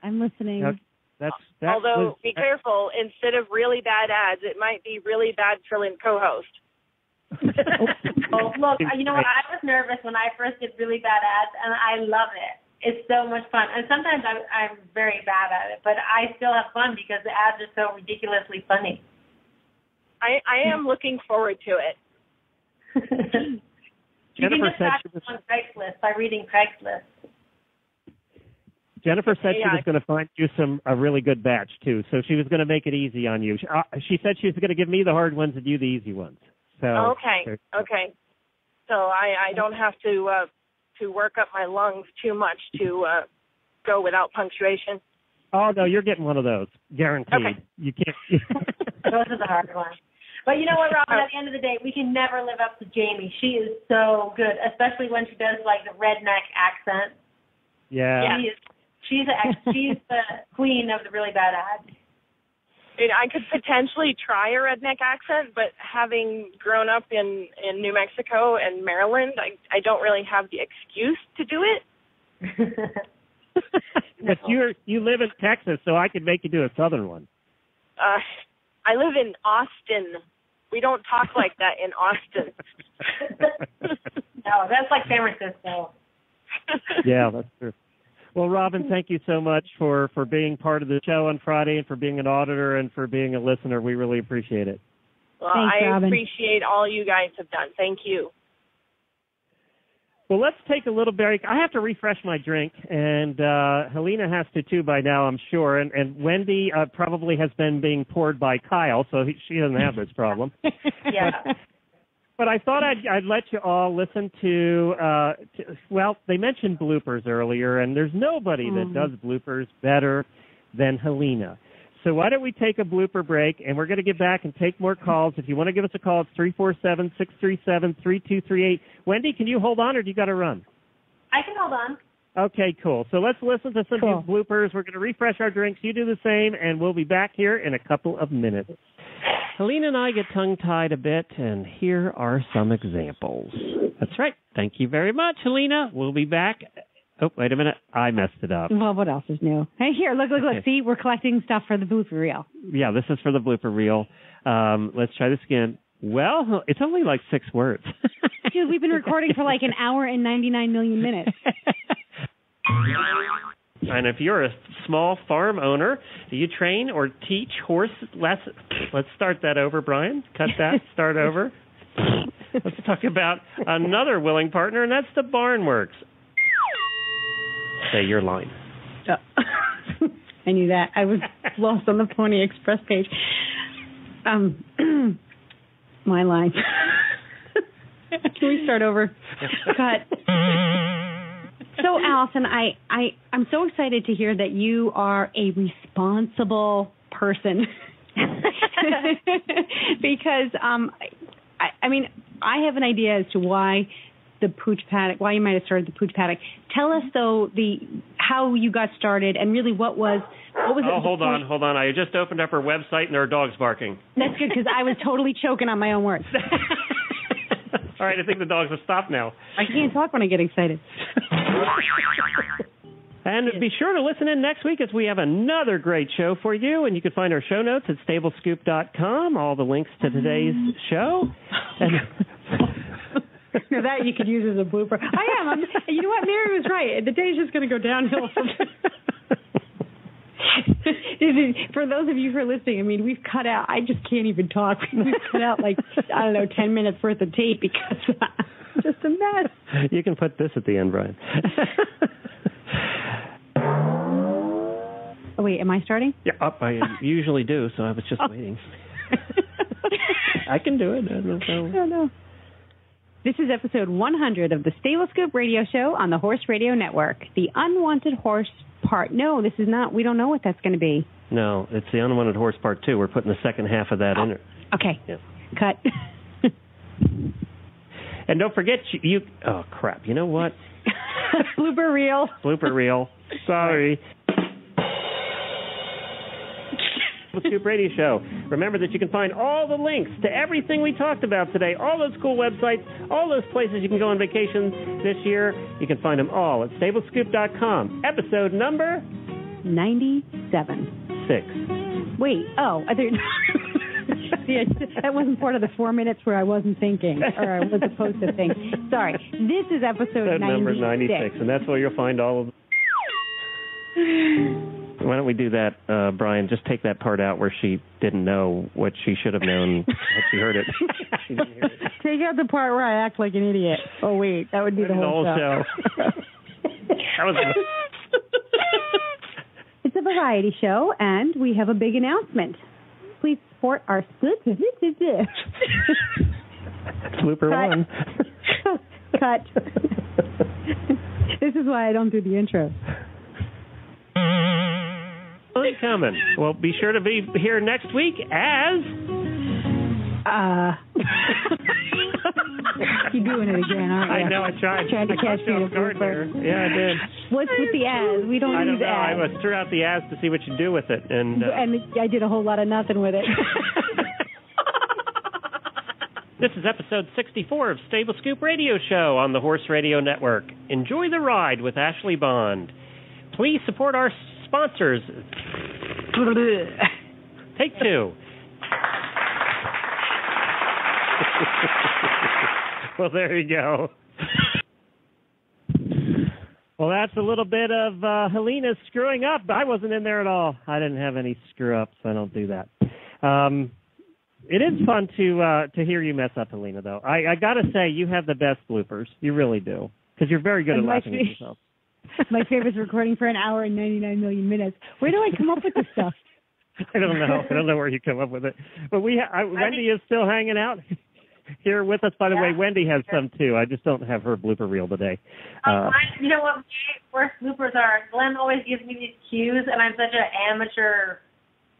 Although, be careful. Instead of really bad ads, it might be really bad fill-in co-host. Oh, look, you know what? I was nervous when I first did really bad ads, and I love it. It's so much fun. And sometimes I'm very bad at it, but I still have fun because the ads are so ridiculously funny. I am looking forward to it. You can get back on Craigslist by reading Craigslist. Jennifer said she was going to find you a really good batch, too, so she was going to make it easy on you. She said she was going to give me the hard ones and you the easy ones. So Okay. So I don't have to work up my lungs too much to go without punctuation. Oh, no, you're getting one of those, guaranteed. Okay. You can't. Those are the hard ones. But you know what, Robin, at the end of the day, we can never live up to Jamie. She is so good, especially when she does, like, the redneck accent. Yeah. She's the queen of the really bad ads. I could potentially try a redneck accent, but having grown up in New Mexico and Maryland, I don't really have the excuse to do it. But you live in Texas, so I could make you do a southern one. I live in Austin. We don't talk like that in Austin. No, that's like San Francisco. Yeah, that's true. Well, Robin, thank you so much for being part of the show on Friday and for being an auditor and for being a listener. We really appreciate it. Well, Thanks, I Robin. appreciate all you guys have done. Thank you. Well, let's take a little break. I have to refresh my drink, and Helena has to too by now, I'm sure. And Wendy probably has been being poured by Kyle, so she doesn't have this problem. Yeah. But I thought I'd let you all listen to they mentioned bloopers earlier, and there's nobody that does bloopers better than Helena. So why don't we take a blooper break, and we're going to get back and take more calls. If you want to give us a call, it's 347-637-3238. Wendy, can you hold on, or do you got to run? I can hold on. Okay, cool. So let's listen to some of these bloopers. We're going to refresh our drinks. You do the same, and we'll be back here in a couple of minutes. Helena and I get tongue-tied a bit, and here are some examples. That's right. Thank you very much, Helena. We'll be back. Oh, wait a minute. I messed it up. Well, what else is new? Hey, here, look. Okay. See, we're collecting stuff for the blooper reel. Yeah, this is for the blooper reel. Let's try this again. Well, it's only like 6 words. Dude, we've been recording for like an hour and 99 million minutes. And if you're a small farm owner, do you train or teach horse lessons? Let's start that over, Brian. Cut that. Start over. Let's talk about another willing partner, and that's the Barnworks. Say your line. I knew that. I was lost on the Pony Express page. My line. Can we start over? Cut. So, Allison, I'm so excited to hear that you are a responsible person. Because, I mean, I have an idea as to why the Pooch Paddock, why you might have started the Pooch Paddock. Tell us, though, how you got started and really what was it? Oh, hold on. I just opened up her website and there are dogs barking. That's good because I was totally choking on my own words. All right, I think the dogs have stopped now. I can't talk when I get excited. And be sure to listen in next week as we have another great show for you. And you can find our show notes at stablescoop.com, all the links to today's show. Now that you could use as a blooper. You know what? Mary was right. The day's just going to go downhill from For those of you who are listening, I mean, we've cut out, I just can't even talk. We've cut out 10 minutes worth of tape because I'm just a mess. You can put this at the end, Brian. Oh, wait, am I starting? Yeah, I usually do, so I was just waiting. I can do it. No. This is episode 100 of the Stable Scoop Radio Show on the Horse Radio Network. The Unwanted Horse Part. No, this is not. We don't know what that's going to be. No, it's the Unwanted Horse Part 2. We're putting the second half of that in. Okay. Yeah. Cut. And don't forget, oh, crap. You know what? Blooper reel. Sorry. Scoop Radio Show. Remember that you can find all the links to everything we talked about today, all those cool websites, all those places you can go on vacation this year. You can find them all at stablescoop.com. Episode number 97. 6. Wait, See, that wasn't part of the 4 minutes where I wasn't thinking, or I was supposed to think. Sorry. This is episode 96. Number 96, and that's where you'll find all of them. Why don't we do that, Brian? Just take that part out where she didn't know what she should have known when she heard it. She didn't hear it. Take out the part where I act like an idiot. Oh, wait. That would be the whole show. That was It's a variety show, and we have a big announcement. Please support our Blooper one. Cut. This is why I don't do the intro. Coming. Well, be sure to be here next week as... You're doing it again, aren't you? I know, I tried. Trying to catch me in a blooper. Yeah, I did. What's with the as? We don't use as. I was threw out the as to see what you do with it. And I did a whole lot of nothing with it. This is episode 64 of Stable Scoop Radio Show on the Horse Radio Network. Enjoy the ride with Ashley Bond. Please support our sponsors. Take 2. Well, there you go. Well, that's a little bit of Helena screwing up. I wasn't in there at all. I didn't have any screw-ups, so I don't do that. It is fun to hear you mess up, Helena, though. I got to say, you have the best bloopers. You really do, because you're very good at laughing at yourself. My favorite's recording for an hour and 99 million minutes. Where do I come up with this stuff? I don't know. I don't know where you come up with it. But Wendy is still hanging out here with us. By the way, Wendy has some, too. I just don't have her blooper reel today. You know what my worst bloopers are? Glenn always gives me these cues, and I'm such an amateur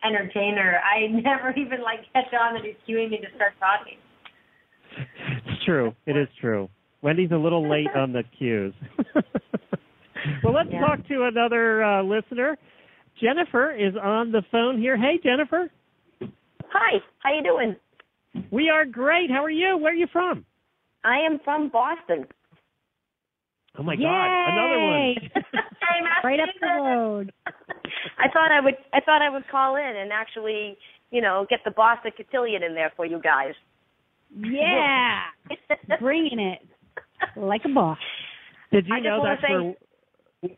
entertainer. I never even catch on that he's cueing me to start talking. It's true. It is true. Wendy's a little late on the cues. Well, let's talk to another listener. Jennifer is on the phone here. Hey, Jennifer. Hi, how you doing? We are great. How are you? Where are you from? I am from Boston. Oh my God, another one. Right up the road. I thought I would call in and actually, get the Boston cotillion in there for you guys. Yeah. Bringing it like a boss. Did you know that's where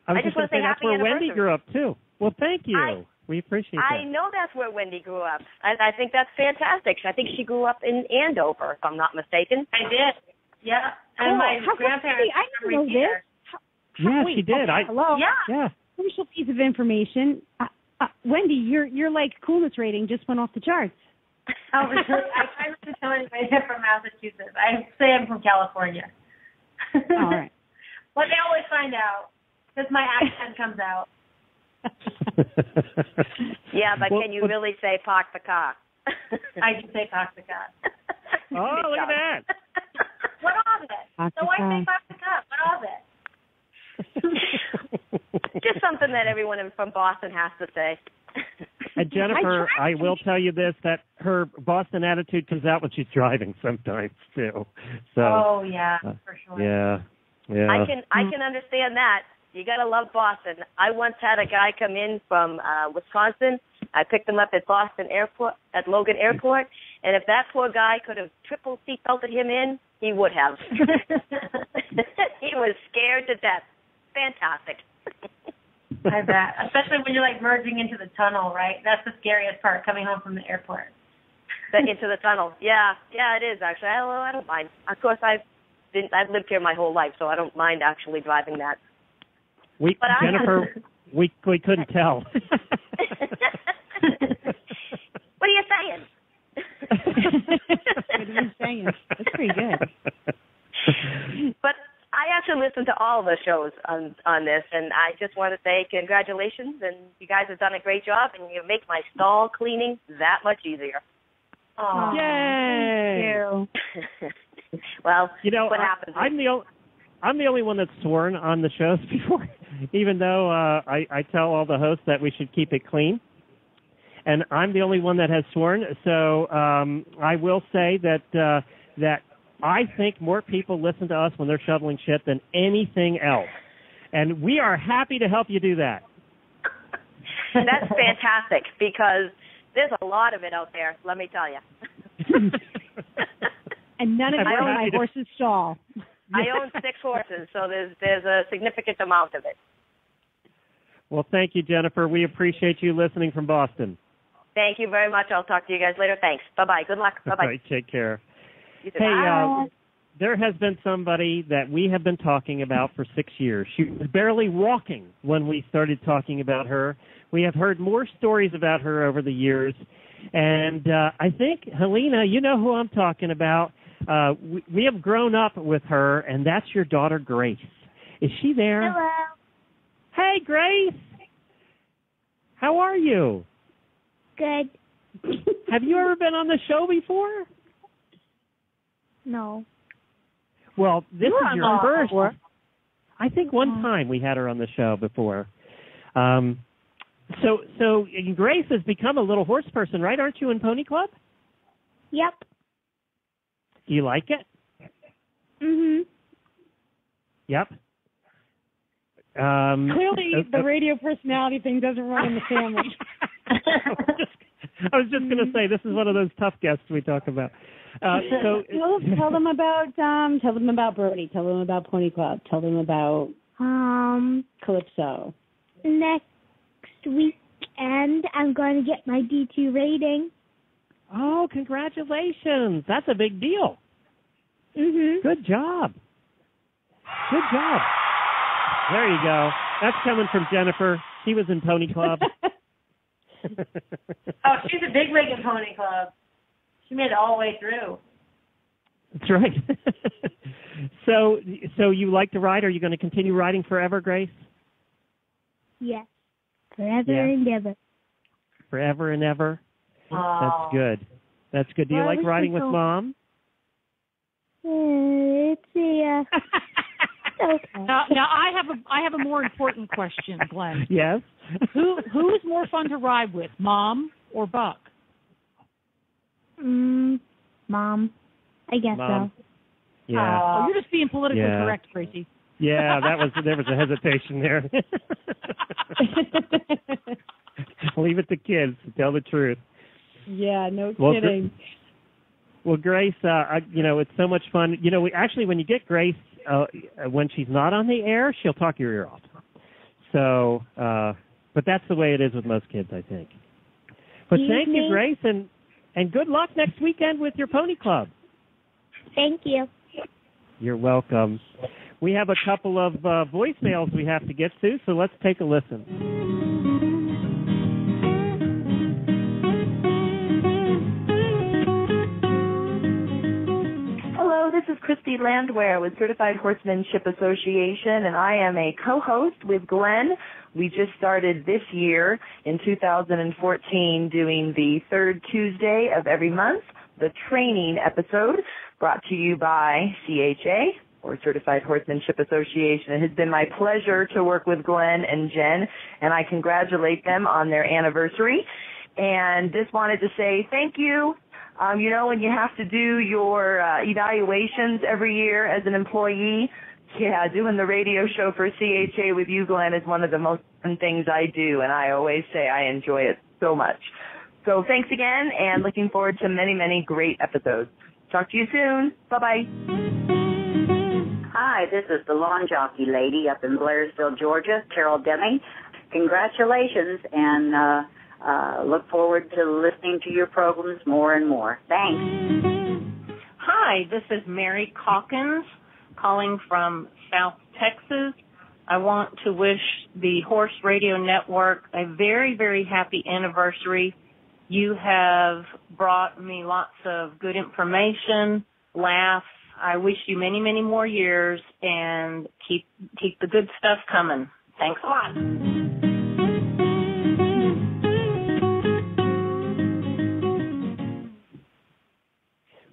I was just going to say that's where Wendy grew up too. Well, thank you. We appreciate that. I know that's where Wendy grew up. I think that's fantastic. I think she grew up in Andover, if I'm not mistaken. I did. Yeah. Cool. And my How grandparents I didn't know this. Yeah, wait, she did. Okay, hello. Yeah. Crucial piece of information. Wendy, your like coolness rating just went off the charts. Oh, really? I try not to tell anybody I'm from Massachusetts. I say I'm from California. All right. Well, they always find out because my accent comes out. Yeah, but can you really say park the car? I can say park the car. Oh, look at that. What of it? So I say park the car. What of it? Just something that everyone from Boston has to say. And Jennifer, I will tell you this, that her Boston attitude comes out when she's driving sometimes too. So. Oh yeah, for sure. Yeah. I can understand that. You gotta love Boston. I once had a guy come in from Wisconsin. I picked him up at Logan Airport, and if that poor guy could have triple seatbelted him in, he would have. He was scared to death. Fantastic. I bet. Especially when you're like merging into the tunnel, right? That's the scariest part, coming home from the airport. Into the tunnel. Yeah, it is actually. I don't mind. Of course, I've lived here my whole life, so I don't mind actually driving that. Jennifer, we couldn't tell. What are you saying? What are you saying? That's pretty good. But I actually listen to all the shows on this, and I just want to say congratulations, and you guys have done a great job, and you make my stall cleaning that much easier. Oh, yay! Thank you. Well, what happens? I'm the only one that's sworn on the shows before, even though I tell all the hosts that we should keep it clean. And I'm the only one that has sworn. So I will say that I think more people listen to us when they're shoveling shit than anything else. And we are happy to help you do that. That's fantastic, because there's a lot of it out there, let me tell you. And none of it in my horse's stall. I own 6 horses, so there's a significant amount of it. Well, thank you, Jennifer. We appreciate you listening from Boston. Thank you very much. I'll talk to you guys later. Thanks. Bye-bye. Good luck. Bye-bye. All right, take care. You too. Hey, there has been somebody that we have been talking about for 6 years. She was barely walking when we started talking about her. We have heard more stories about her over the years. And I think, Helena, you know who I'm talking about. We have grown up with her, and that's your daughter, Grace. Is she there? Hello. Hey, Grace. How are you? Good. Have you ever been on the show before? No. Well, this is your first. Before. I think one time we had her on the show before. So Grace has become a little horse person, right? Aren't you in Pony Club? Yep. Do you like it? Mhm. Yep. Clearly, the radio personality thing doesn't run in the family. I was just going to say, this is one of those tough guests we talk about. So tell them about Brody. Tell them about Pony Club. Tell them about Calypso. Next weekend, I'm going to get my D2 rating. Oh, congratulations! That's a big deal. Mhm. Good job. Good job. There you go. That's coming from Jennifer. She was in Pony Club. Oh, she's a big wig in Pony Club. She made it all the way through. That's right. So you like to ride? Are you going to continue riding forever, Grace? Yes. Forever and ever. Forever and ever? Oh. That's good. That's good. Do you like riding with Mom? It's okay. Now I have a more important question, Glenn. Yes. Who is more fun to ride with, Mom or Buck? Mom. I guess Mom. so. Yeah. Oh, you're just being politically correct, Tracy. Yeah, there was a hesitation there. Leave it to kids to tell the truth. Yeah, no Well, kidding. Well, Grace, it's so much fun. When you get Grace, when she's not on the air, she'll talk your ear off. So, but that's the way it is with most kids, I think. But thank you, Grace, and good luck next weekend with your pony club. Thank you. You're welcome. We have a couple of voicemails we have to get to, so let's take a listen. Hello, this is Christy Landwehr with Certified Horsemanship Association, and I am a co-host with Glenn. We just started this year in 2014 doing the third Tuesday of every month, the training episode, brought to you by CHA, or Certified Horsemanship Association. It has been my pleasure to work with Glenn and Jen, and I congratulate them on their anniversary. And just wanted to say thank you. When you have to do your evaluations every year as an employee, doing the radio show for CHA with you, Glenn, is one of the most fun things I do, and I always say I enjoy it so much. So thanks again, and looking forward to many, many great episodes. Talk to you soon. Bye-bye. Hi, this is the lawn jockey lady up in Blairsville, Georgia, Carol Deming. Congratulations, and look forward to listening to your programs more and more. Thanks. Hi, this is Mary Calkins calling from South Texas. I want to wish the Horse Radio Network a very, very happy anniversary. You have brought me lots of good information, laughs. I wish you many, many more years, and keep the good stuff coming. Thanks a lot.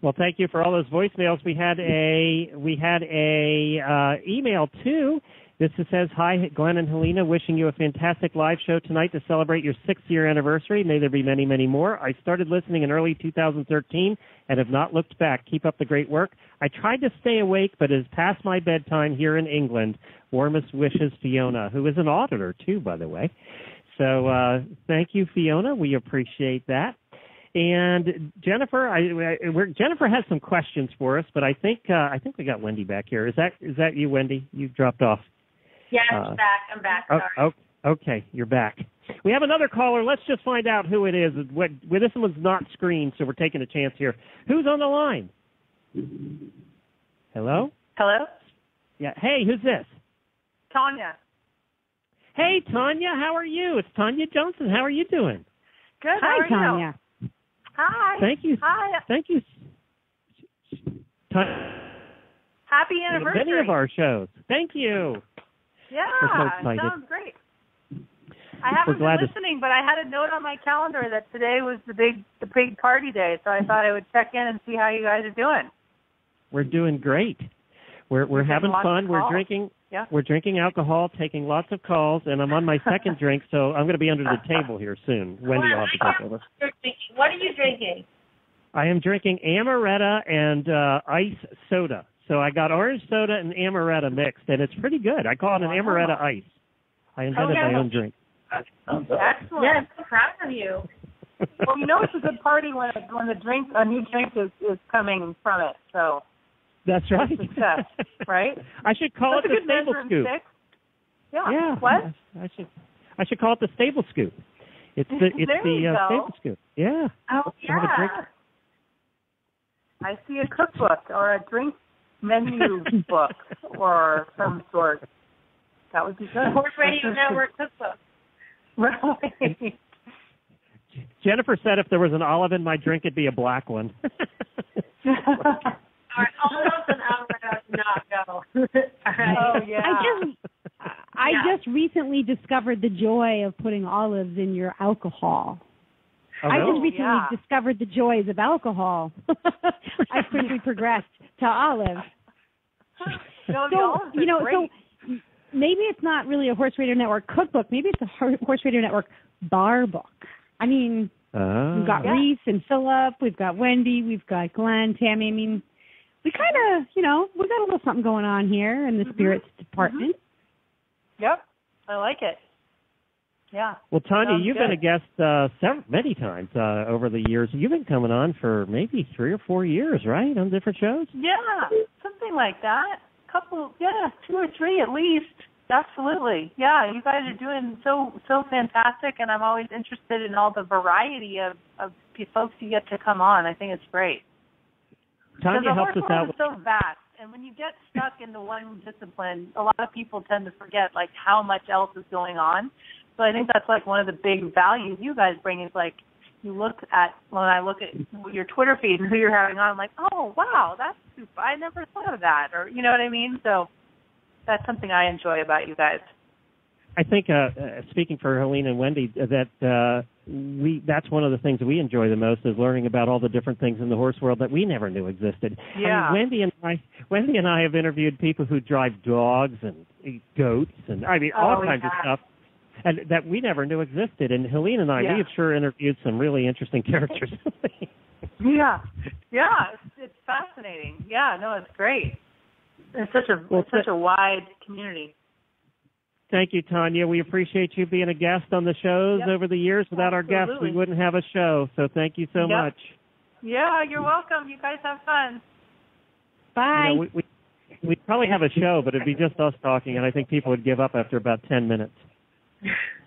Well, thank you for all those voicemails. We had a email too. This says, "Hi, Glenn and Helena, wishing you a fantastic live show tonight to celebrate your 6th-year anniversary. May there be many, many more. I started listening in early 2013 and have not looked back. Keep up the great work. I tried to stay awake, but it is past my bedtime here in England. Warmest wishes, Fiona," who is an auditor too, by the way. So thank you, Fiona. We appreciate that. And Jennifer, Jennifer has some questions for us, but I think we got Wendy back here. Is that you, Wendy? You dropped off. Yeah, I'm back. Sorry. Okay, you're back. We have another caller. Let's just find out who it is. This one's not screened, so we're taking a chance here. Who's on the line? Hello? Hello? Yeah. Hey, who's this? Tanya. Hey, Tanya. How are you? It's Tanya Johnson. How are you doing? Good. How Hi, are Tanya. You? Hi. Thank you. Hi. Thank you. Happy anniversary. Many of our shows. Thank you. Yeah, We're so excited. Sounds great. I haven't been listening, but I had a note on my calendar that today was the big party day, so I thought I would check in and see how you guys are doing. We're doing great. We're having fun. We're drinking. Yeah. We're drinking alcohol, taking lots of calls, and I'm on my second drink, so I'm going to be under the table here soon. Wendy will have to take over. What are you drinking? I am drinking amaretto and ice soda. So I got orange soda and amaretto mixed, and it's pretty good. I call it an amaretto ice. I invented my own drink. Excellent. Yes, I'm proud of you. Well, it's a good party when a new drink is coming from it. So that's right. Success, right? I should call That's it the Stable Scoop. Yeah. What? I should call it the Stable Scoop. It's the Stable Scoop. Yeah. Oh Have a drink. I see a cookbook or a drink menu book or some sort. That would be good. Horse Radio Network cookbook. Right. Jennifer said if there was an olive in my drink, it'd be a black one. All right, olives and avocado do not go. All right. Oh yeah. I just recently discovered the joy of putting olives in your alcohol. Oh, I really? just recently discovered the joys of alcohol. I quickly progressed to olives. So maybe it's not really a Horse Radio Network cookbook. Maybe it's a Horse Radio Network bar book. I mean, We've got Reese and Philip. We've got Wendy. We've got Glenn, Tammy. I mean, we kind of, we got a little something going on here in the spirits department. Yep, I like it. Yeah. Well, Tanya, you've been a guest many times over the years. You've been coming on for maybe 3 or 4 years, right, on different shows? Yeah, something like that. 2 or 3 at least. Absolutely. Yeah, you guys are doing so fantastic, and I'm always interested in all the variety of folks you get to come on. I think it's great. Tanya helps us out. It's so vast, and when you get stuck into one discipline, a lot of people tend to forget how much else is going on. So I think that's one of the big values you guys bring is when I look at your Twitter feed and who you're having on, I'm like, oh wow, that's super. I never thought of that, or you know what I mean. So that's something I enjoy about you guys. I think, speaking for Helene and Wendy, that's one of the things that we enjoy the most is learning about all the different things in the horse world that we never knew existed. Yeah. I mean, Wendy and I have interviewed people who drive dogs and goats and all kinds of stuff, and that we never knew existed. And Helene and I, we have sure interviewed some really interesting characters. Yeah, it's fascinating. Yeah, no, it's great. It's such a wide community. Thank you, Tanya. We appreciate you being a guest on the shows over the years. Without our guests, we wouldn't have a show. So thank you so much. Yeah, you're welcome. You guys have fun. Bye. We'd probably have a show, but it'd be just us talking, and I think people would give up after about 10 minutes.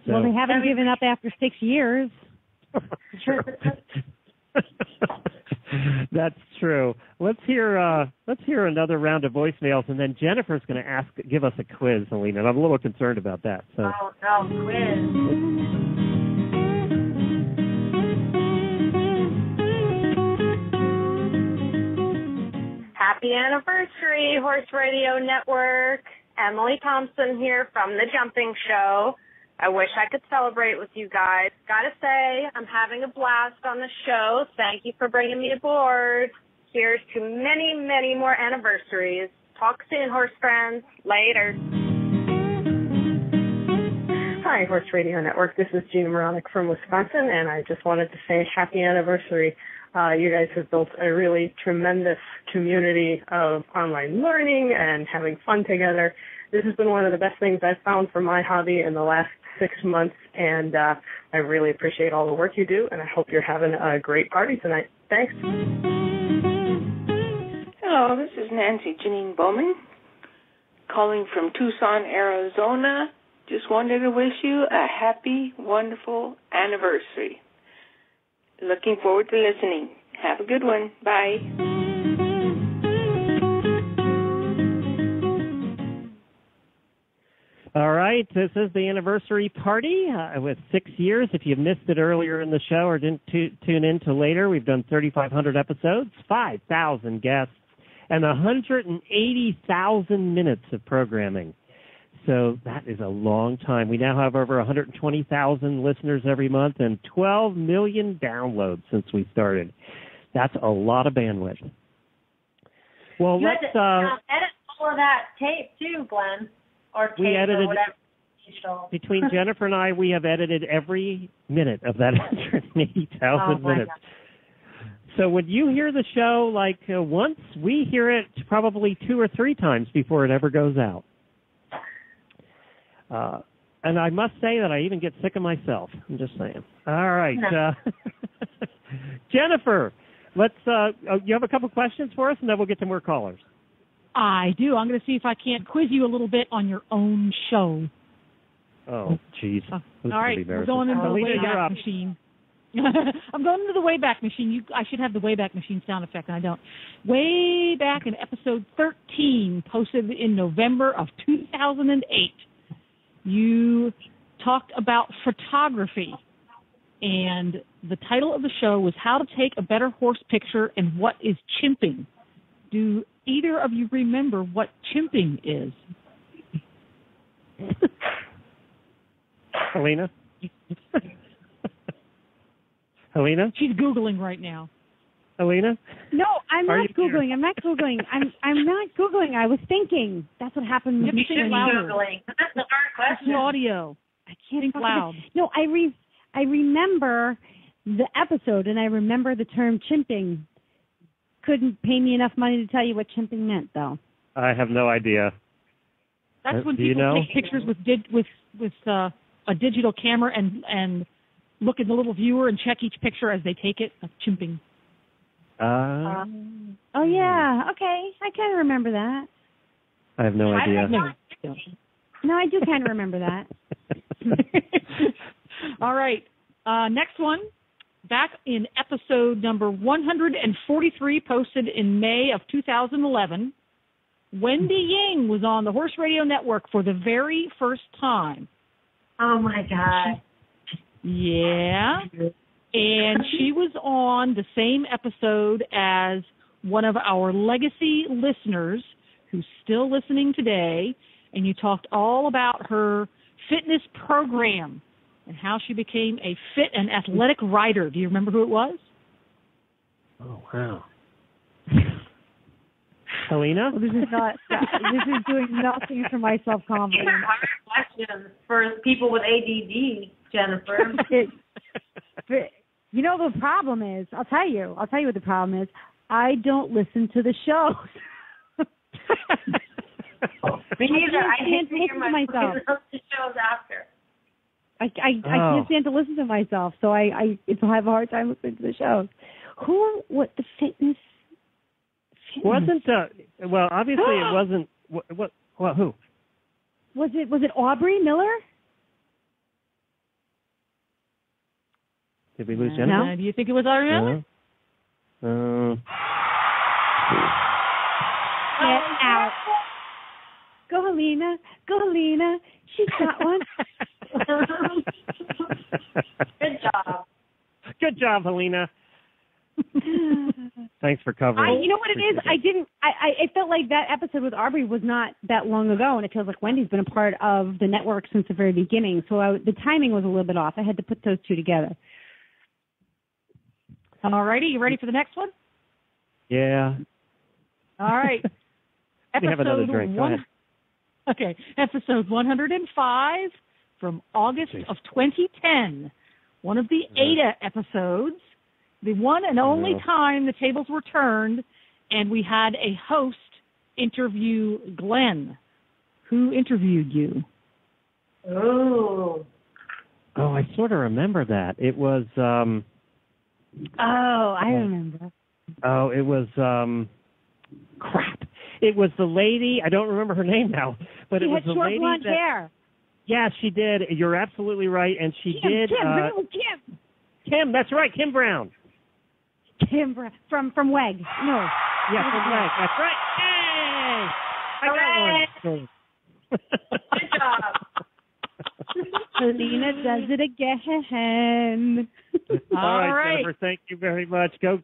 So. Well, they haven't given up after 6 years. That's true. Let's hear another round of voicemails, and then Jennifer's going to give us a quiz, Helene, and I'm a little concerned about that. So. Quiz. Happy anniversary, Horse Radio Network. Emily Thompson here from The Jumping Show. I wish I could celebrate with you guys. Gotta say, I'm having a blast on the show. Thank you for bringing me aboard. Here's to many, many more anniversaries. Talk soon, horse friends. Later. Hi, Horse Radio Network. This is Gina Moronic from Wisconsin, and I just wanted to say happy anniversary. You guys have built a really tremendous community of online learning and having fun together. This has been one of the best things I've found for my hobby in the last 6 months, and I really appreciate all the work you do, and I hope you're having a great party tonight. Thanks. Hello, this is Nancy Janine Bowman, calling from Tucson, Arizona. Just wanted to wish you a happy, wonderful anniversary. Looking forward to listening. Have a good one. Bye. All right, this is the anniversary party with 6 years. If you missed it earlier in the show or didn't tune in till later, we've done 3,500 episodes, 5,000 guests, and 180,000 minutes of programming. So that is a long time. We now have over 120,000 listeners every month and 12 million downloads since we started. That's a lot of bandwidth. Well, you had to edit all of that tape too, Glenn. Or we edited or whatever. Between Jennifer and I, we have edited every minute of that 180,000 minutes. God. So when you hear the show once, we hear it probably 2 or 3 times before it ever goes out. And I must say that I even get sick of myself. I'm just saying. All right. No. Jennifer, let's. You have a couple questions for us, and then we'll get to more callers. I do. I'm going to see if I can't quiz you a little bit on your own show. Oh, jeez. All right, we're going into the Wayback Machine. I'm going into the Wayback Machine. I should have the Wayback Machine sound effect, and I don't. Way back in episode 13, posted in November of 2008, you talked about photography, and the title of the show was How to Take a Better Horse Picture and What is Chimping. Do either of you remember what chimping is? Helena? Helena? She's Googling right now. Helena? No, I'm Are not you Googling. here? I'm not Googling. I'm not Googling. I was thinking. That's what happened. You should be Googling. That's the hard That's the question. audio. I can't think talk loud. about- No, I remember the episode, and I remember the term chimping. Couldn't pay me enough money to tell you what chimping meant, though. I have no idea. That's when Do you people know? take pictures with a digital camera and look in the little viewer and check each picture as they take it. That's chimping. Oh, yeah. Okay. I kind of remember that. I have no idea. No, I do kind of remember that. All right. Next one. Back in episode number 143, posted in May of 2011, Wendy Ying was on the Horse Radio Network for the very first time. Oh, my God. Yeah. And she was on the same episode as one of our legacy listeners who's still listening today, and you talked all about her fitness program and how she became a fit and athletic rider. Do you remember who it was? Oh, wow. Helena? Well, this is doing nothing for my self-confidence. Questions for people with ADD, Jennifer. You know, the problem is, I'll tell you what the problem is. I don't listen to the shows. Me neither. I can't hate to hear listen to myself. the shows after. I can't stand to listen to myself, so I have a hard time listening to the shows. What the fitness? Wasn't well? Obviously, it wasn't. What? Who? Was it Aubrey Miller? Did we lose Jennifer? No. Do you think it was Aubrey Miller? Get out! Go, Helena! Go, Helena! She's got one. Good job. Good job, Helena. Thanks for covering. You know what it is? It felt like that episode with Aubrey was not that long ago, and it feels like Wendy's been a part of the network since the very beginning. So the timing was a little bit off. I had to put those two together. All righty, you ready for the next one? Yeah. All right. We have another drink. Go ahead. Okay, episode 105 from August of 2010. One of the Ada episodes. The one and only time the tables were turned, and we had a host interview Glenn. Who interviewed you? Oh, I sort of remember that. It was. I remember. Oh, it was. Crap. It was the lady. I don't remember her name now, but it was the lady. She had short blonde hair. Yeah, she did. You're absolutely right, and she did. Her name was Kim. Kim, that's right, Kim Brown. Kim Brown from WEG. No. Yeah, from WEG. That's right. Hey! I got one. Good job. Helena does it again. All right, Jennifer, thank you very much. Go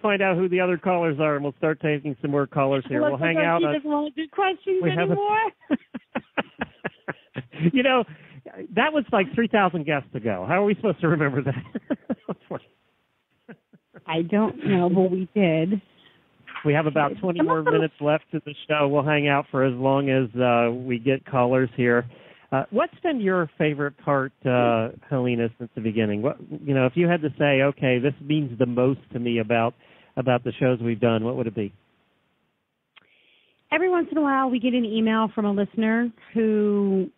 find out who the other callers are, and we'll start taking some more callers here. We'll hang out. She doesn't want to do questions anymore. You know, that was like 3,000 guests ago. How are we supposed to remember that? I don't know, but we did. We have about 20 more minutes left in the show. We'll hang out for as long as we get callers here. What's been your favorite part, Helena, since the beginning? If you had to say, okay, this means the most to me about the shows we've done, what would it be? Every once in a while, we get an email from a listener who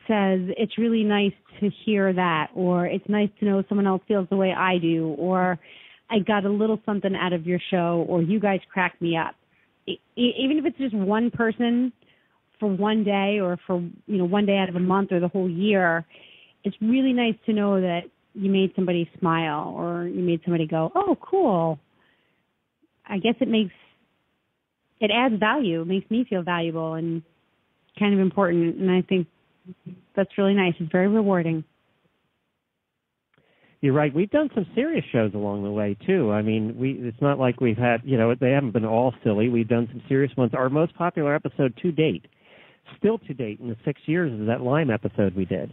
says, it's really nice to hear that, or it's nice to know someone else feels the way I do, or I got a little something out of your show, or you guys cracked me up. Even if it's just one person for one day, or for one day out of a month or the whole year, it's really nice to know that you made somebody smile, or you made somebody go, oh, cool. I guess it adds value. It makes me feel valuable and kind of important, and I think that's really nice. It's very rewarding. You're right. We've done some serious shows along the way, too. I mean, it's not like we've had, they haven't been all silly. We've done some serious ones. Our most popular episode to date, still to date in the 6 years, is that Lyme episode we did.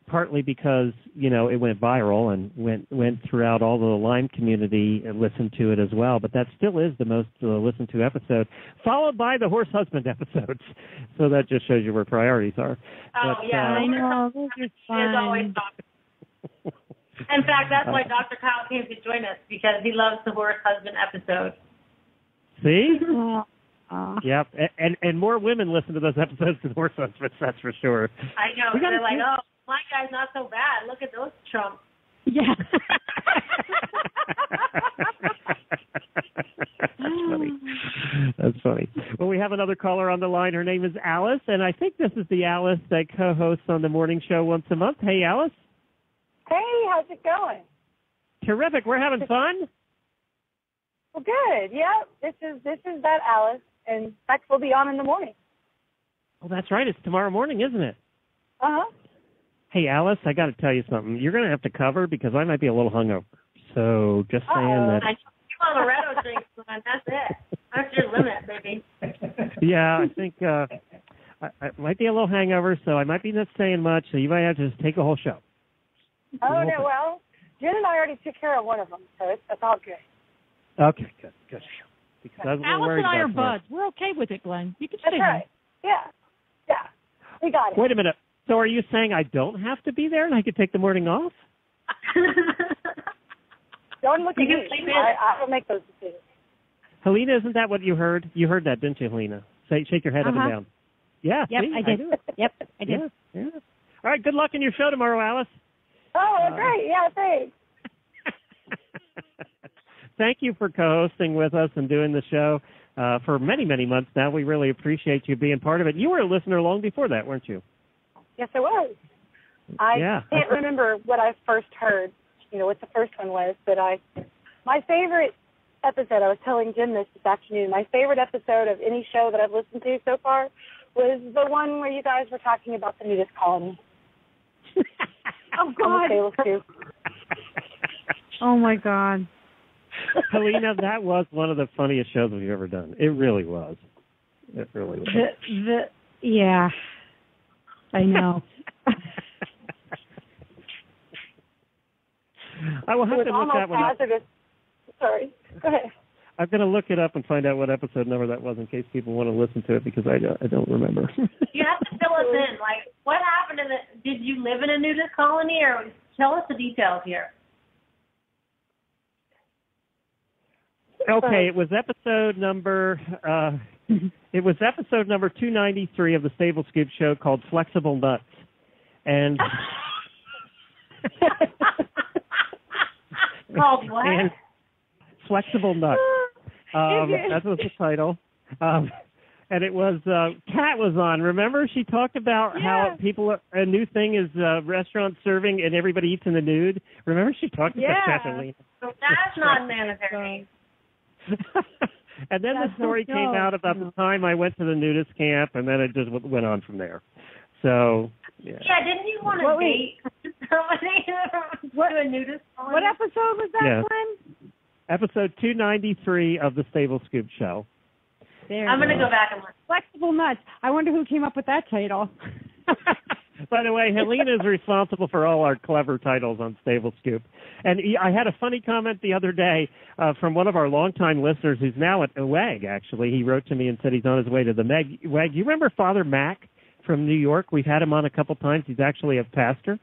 Partly because, it went viral and went throughout all the Lyme community and listened to it as well. But that still is the most listened to episode, followed by the horse husband episodes. So that just shows you where priorities are. Oh, but, yeah. I know. Those are fun. Always In fact, that's why Dr. Kyle came to join us, because he loves the horse husband episode. See? Yep. And more women listen to those episodes than horse husbands, that's for sure. I know. They're like, oh, my guy's not so bad. Look at those chumps. Yeah. That's funny. Well, we have another caller on the line. Her name is Alice, and I think this is the Alice that co-hosts on the morning show once a month. Hey, Alice. Hey, how's it going? Terrific. We're having fun. Well, good. Yeah, this is that Alice, and Bex will be on in the morning. Well, that's right. It's tomorrow morning, isn't it? Uh-huh. Hey, Alice, I got to tell you something. You're going to have to cover because I might be a little hungover. So just saying that. I know Amaretto drinks, man. That's it. That's your limit, baby. Yeah, I think I might be a little hangover, so I might be not saying much. So you might have to just take a whole show. Oh, no, well, Jen and I already took care of one of them, so it's all good. Okay, good. Because I was a little Alice worried and I are about buds. We're okay with it, Glenn. You can That's stay right. Yeah, we got it. Wait a minute. So are you saying I don't have to be there and I could take the morning off? Don't look at You can me. sleep in. I don't make those decisions. Helena, isn't that what you heard? You heard that, didn't you, Helena? Shake your head up and down. Yeah. Yep, see, I did. Yep, I did. Yeah. All right, good luck in your show tomorrow, Alice. Oh, great. Yeah, thanks. Thank you for co-hosting with us and doing the show for many, many months now. We really appreciate you being part of it. You were a listener long before that, weren't you? Yes, I was. I can't remember what I first heard, what the first one was, but my favorite episode, I was telling Jim this afternoon, my favorite episode of any show that I've listened to so far was the one where you guys were talking about the nudist colony. Oh, God. Oh, my God. Helena, that was one of the funniest shows we've ever done. It really was. It really was. Yeah, I know. I will have to look that one up. Sorry, go ahead. I'm going to look it up and find out what episode number that was in case people want to listen to it because I don't remember. You have to fill us in. Like, what happened did you live in a nudist colony, or tell us the details here? Okay, it was episode number 293 of the Stable Scoop show called Flexible Nuts. And called what? And Flexible Nuts. That was the title. And it was Kat was on. Remember, she talked about how a new thing is restaurant serving and everybody eats in the nude. Remember, she talked about that. So that's not mandatory. And then the story came out about the time I went to the nudist camp, and then it just went on from there. So, yeah. Yeah, didn't you want to date somebody to a nudist colony? What episode was that, Glenn? Episode 293 of the Stable Scoop show. I'm going to go back and look. Flexible Nuts. I wonder who came up with that title. By the way, Helena is responsible for all our clever titles on Stable Scoop. And I had a funny comment the other day from one of our longtime listeners who's now at WAG, actually. He wrote to me and said he's on his way to the WAG. You remember Father Mac from New York? We've had him on a couple times. He's actually a pastor.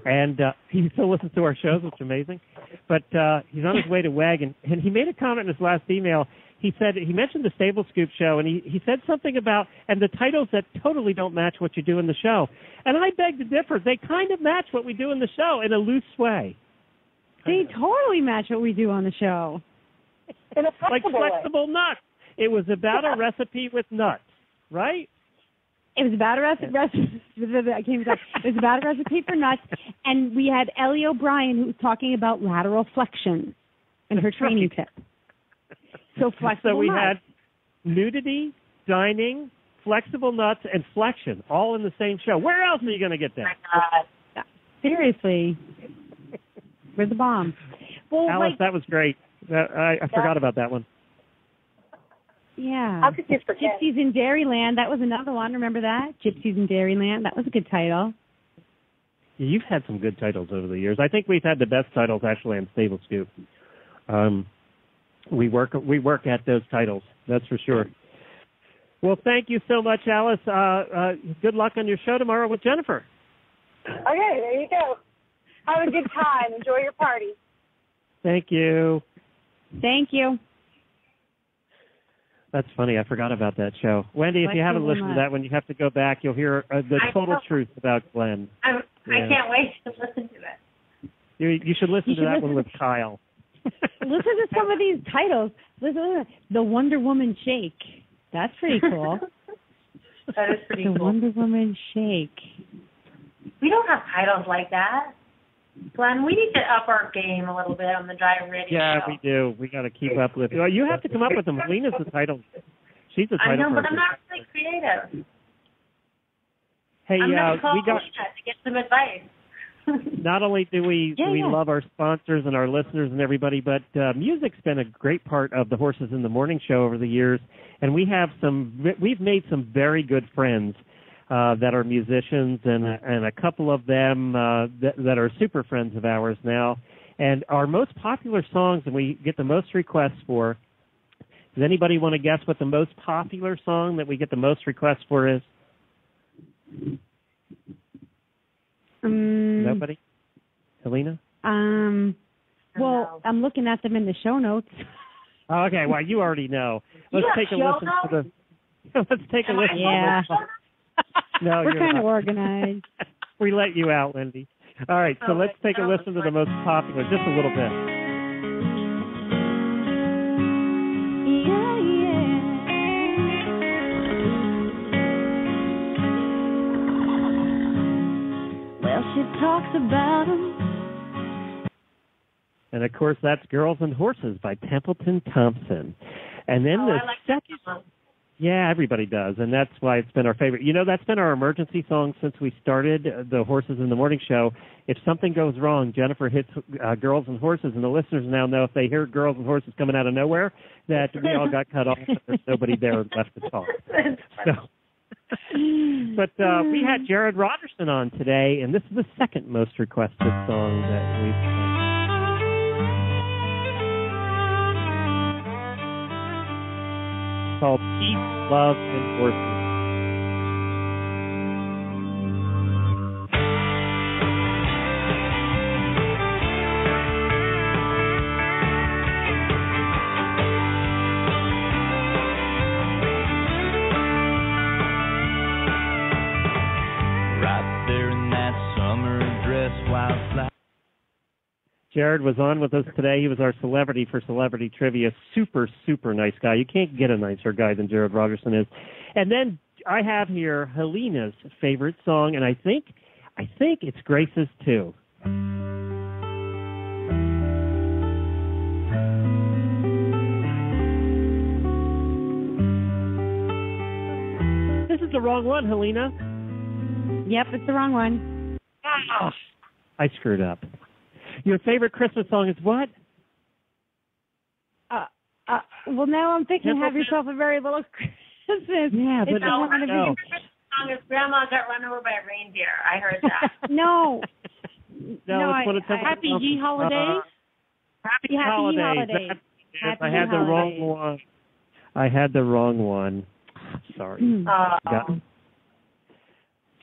And he still listens to our shows, which is amazing. But he's on his way to WAG, and he made a comment in his last email. He mentioned the Stable Scoop show, and he said something about, and the titles that totally don't match what you do in the show. And I beg to differ. They kind of match what we do in the show in a loose way. They totally match what we do on the show. In a Flexible Nuts. It was about a recipe with nuts, right? It was about a recipe. It was about a recipe for nuts, and we had Ellie O'Brien who was talking about lateral flexion and her training tip. So flexible. So we nuts. had nudity, dining, flexible nuts, and flexion all in the same show. Where else are you going to get that? Seriously, we're the bomb. Well, Alice, that was great. I forgot about that one. Yeah. How could you forget? Gypsies in Dairyland. That was another one. Remember that? Gypsies in Dairyland. That was a good title. You've had some good titles over the years. I think we've had the best titles actually on Stable Scoop. We work at those titles. That's for sure. Well, thank you so much, Alice. Good luck on your show tomorrow with Jennifer. Okay, there you go. Have a good time. Enjoy your party. Thank you. Thank you. That's funny. I forgot about that show. Wendy, if you haven't listened to that one, you have to go back. You'll hear the total truth about Glenn. I can't wait to listen to it. You should listen to that one with Kyle. Listen to some of these titles. Listen to the Wonder Woman Shake. That's pretty cool. That is pretty cool. The Wonder Woman Shake. We don't have titles like that. Glenn, we need to up our game a little bit on the Drive Radio Yeah, show. we do. We got to keep up with it. Well, you have to come up with them. Lena's the title. She's the title I know, person. but I'm not really creative. Hey, I'm going to call we got. Lena to get some advice. Not only do we love our sponsors and our listeners and everybody, but music's been a great part of the Horses in the Morning show over the years, and we've made some very good friends that are musicians, and a couple of them that are super friends of ours now. And our most popular songs, and we get the most requests for. Does anybody want to guess what the most popular song that we get the most requests for is? Nobody? Helena? Well, I'm looking at them in the show notes. Oh, okay, well, you already know. Let's take a listen to the. Let's take a listen. Yeah. No, we're you're kind not. of organized. We let you out, Wendy. All right, so let's take a listen to the most popular, just a little bit. Well, she talks about them. And, of course, that's Girls and Horses by Templeton Thompson. And then the second song. Yeah, everybody does, and that's why it's been our favorite. You know, that's been our emergency song since we started the Horses in the Morning show. If something goes wrong, Jennifer hits Girls and Horses, and the listeners now know if they hear Girls and Horses coming out of nowhere, that we all got cut off and there's nobody there left to talk. So, but we had Jared Rogerson on today, and this is the second most requested song that we've played. Called Peace, Love, and Horses. Right there in that summer dress, wildflower. Jared was on with us today. He was our celebrity for Celebrity Trivia. Super, super nice guy. You can't get a nicer guy than Jared Rogerson is. And then I have here Helena's favorite song, and I think it's Grace's too. This is the wrong one, Helena. Yep, it's the wrong one. Oh, I screwed up. Your favorite Christmas song is what? Well, now I'm thinking Have Yourself a Very Little Christmas. Yeah, but no. Song is Grandma Got Run Over by a Reindeer. I heard that. No. No, it's one of Happy Ye Holidays. Happy Holidays. I had the wrong one. I had the wrong one. Sorry.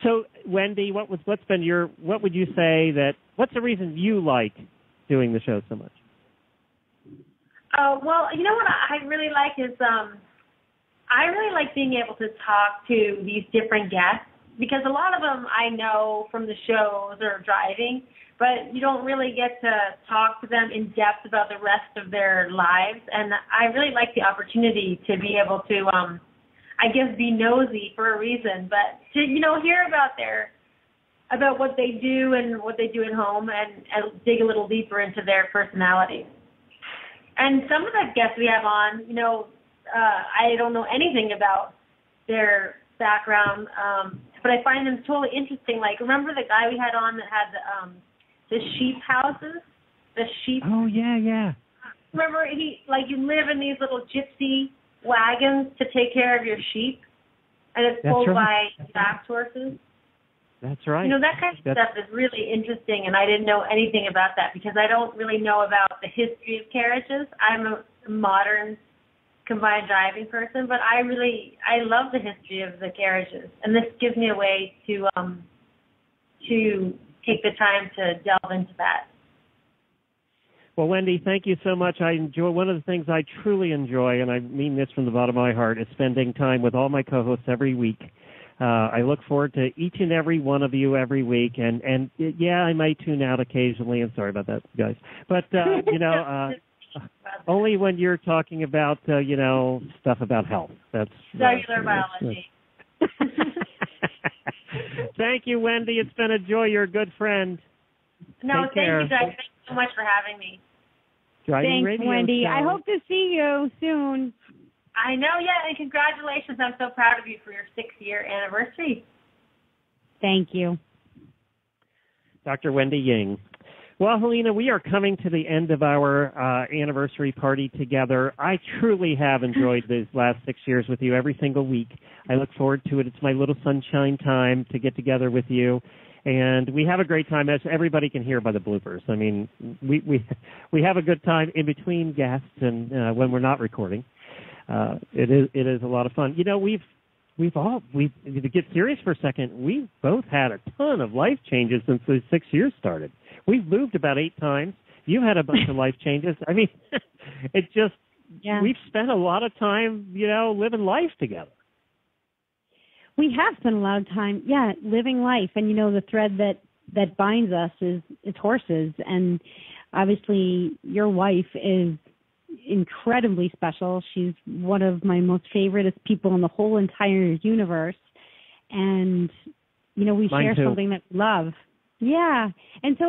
So, Wendy, what would you say what's the reason you like doing the show so much? Well, you know what I really like is I really like being able to talk to these different guests, because a lot of them I know from the shows or driving, but you don't really get to talk to them in depth about the rest of their lives. And I really like the opportunity to be able to, I guess, be nosy for a reason, but to, hear about what they do and what they do at home, and dig a little deeper into their personalities. And some of the guests we have on, I don't know anything about their background, but I find them totally interesting. Like, remember the guy we had on that had the sheep houses? The sheep. Oh, yeah. Remember, you live in these little gypsy wagons to take care of your sheep, and it's pulled by fast horses. That's right. That kind of stuff is really interesting, and I didn't know anything about that because I don't really know about the history of carriages. I'm a modern combined driving person, but I love the history of the carriages, and this gives me a way to take the time to delve into that. Well, Wendy, thank you so much. I enjoy one of the things I truly enjoy, and I mean this from the bottom of my heart, is spending time with all my co-hosts every week. I look forward to each and every one of you every week, and yeah, I might tune out occasionally. I'm sorry about that, guys, but only when you're talking about stuff about health. That's cellular biology. Thank you, Wendy. It's been a joy. You're a good friend. No, Take care. you guys. Thank you so much for having me. Thanks, Wendy. I hope to see you soon. I know, yeah, and congratulations. I'm so proud of you for your 6-year anniversary. Thank you. Dr. Wendy Ying. Well, Helena, we are coming to the end of our anniversary party together. I truly have enjoyed these last 6 years with you every single week. I look forward to it. It's my little sunshine time to get together with you. And we have a great time, as everybody can hear by the bloopers. I mean, we have a good time in between guests and when we're not recording. It is a lot of fun. You know, we've to get serious for a second, we've both had a ton of life changes since the 6 years started. We've moved about 8 times. You've had a bunch of life changes. I mean, we've spent a lot of time, living life together. We have spent a lot of time, living life. And, the thread that binds us is horses. And obviously your wife is incredibly special. She's one of my most favorite people in the whole entire universe. And, we Mine share too. something that we love. Yeah. And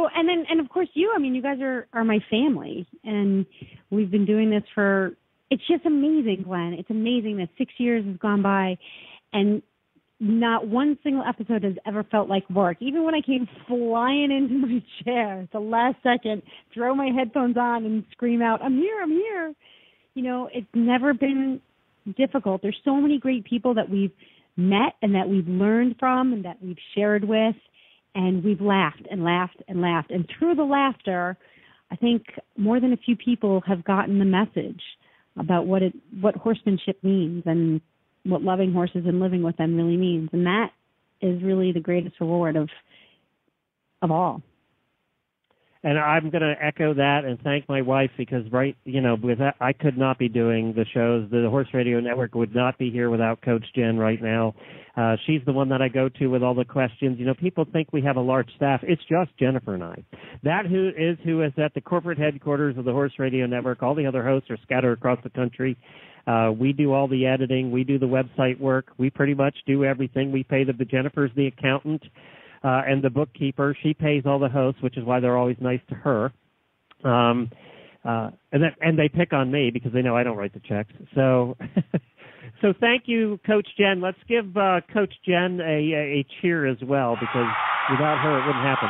of course you guys are my family. And we've been doing this it's just amazing, Glenn. It's amazing that 6 years has gone by and not one single episode has ever felt like work. Even when I came flying into my chair at the last second, throw my headphones on and scream out, I'm here, I'm here. It's never been difficult. There's so many great people that we've met and that we've learned from and that we've shared with, and we've laughed and laughed and laughed. And through the laughter, I think more than a few people have gotten the message about what horsemanship means and what loving horses and living with them really means. And that is really the greatest reward of all. And I'm going to echo that and thank my wife because, with that, I could not be doing the shows. The Horse Radio Network would not be here without Coach Jen right now. She's the one that I go to with all the questions. People think we have a large staff. It's just Jennifer and I. Who is at the corporate headquarters of the Horse Radio Network. All the other hosts are scattered across the country. We do all the editing. We do the website work. We pretty much do everything. We pay Jennifer's the accountant and the bookkeeper. She pays all the hosts, which is why they're always nice to her. And they pick on me because they know I don't write the checks. So so thank you, Coach Jen. Let's give Coach Jen a cheer as well because without her it wouldn't happen.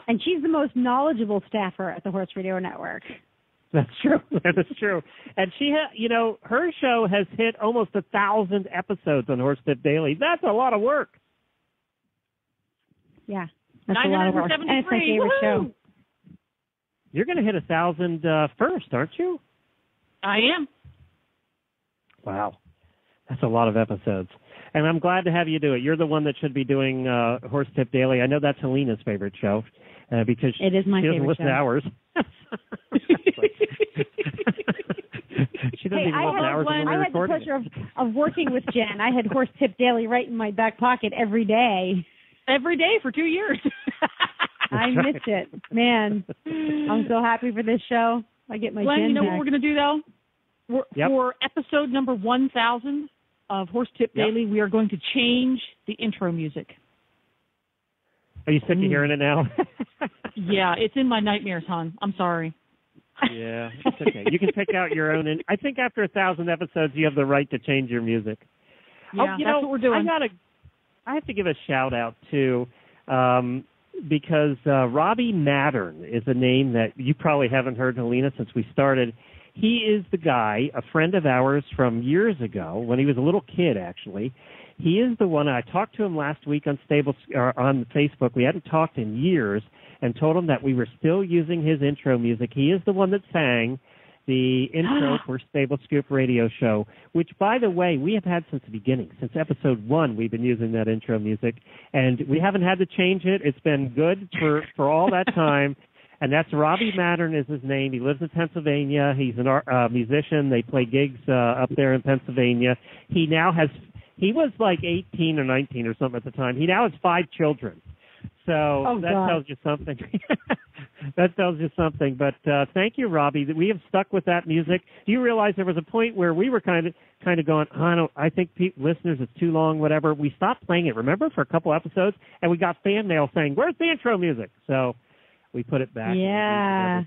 And she's the most knowledgeable staffer at the Horse Radio Network. That's true. That is true. And she her show has hit almost 1,000 episodes on Horse Tip Daily. That's a lot of work. Yeah. That's a lot of work. And it's my favorite show. You're going to hit 1,000 first, aren't you? I am. Wow. That's a lot of episodes. And I'm glad to have you do it. You're the one that should be doing Horse Tip Daily. I know that's Helena's favorite show because it is my she doesn't favorite listen show. to ours. She doesn't even listen to hours when we're recording. I had the pleasure of working with Jen. I had Horse Tip Daily right in my back pocket every day. Every day for 2 years. I missed it. Man, I'm so happy for this show. I get my Glenn, Jen you know back. what we're going to do, though? For episode number 1,000 of Horse Tip Daily, we are going to change the intro music. Are you sick of hearing it now? Yeah, it's in my nightmares, hon. I'm sorry. Yeah, it's okay. You can pick out your own. And I think after 1,000 episodes, you have the right to change your music. Yeah, that's what we're doing. I have to give a shout out too, because Robbie Mattern is a name that you probably haven't heard, Helena, since we started. He is the guy, a friend of ours from years ago, when he was a little kid, actually. He is the one. I talked to him last week on on Facebook. We hadn't talked in years, and told him that we were still using his intro music. He is the one that sang the intro for Stable Scoop Radio Show, which, by the way, we have had since the beginning. Since episode 1, we've been using that intro music, and we haven't had to change it. It's been good for all that time, and that's Robbie Mattern is his name. He lives in Pennsylvania. He's a musician. They play gigs up there in Pennsylvania. He was like 18 or 19 or something at the time. He now has 5 children. So tells you something. That tells you something. But thank you, Robbie. We have stuck with that music. Do you realize there was a point where we were kind of going, I think listeners, it's too long, whatever. We stopped playing it, remember, for a couple episodes, and we got fan mail saying, where's the intro music? So we put it back. Yeah.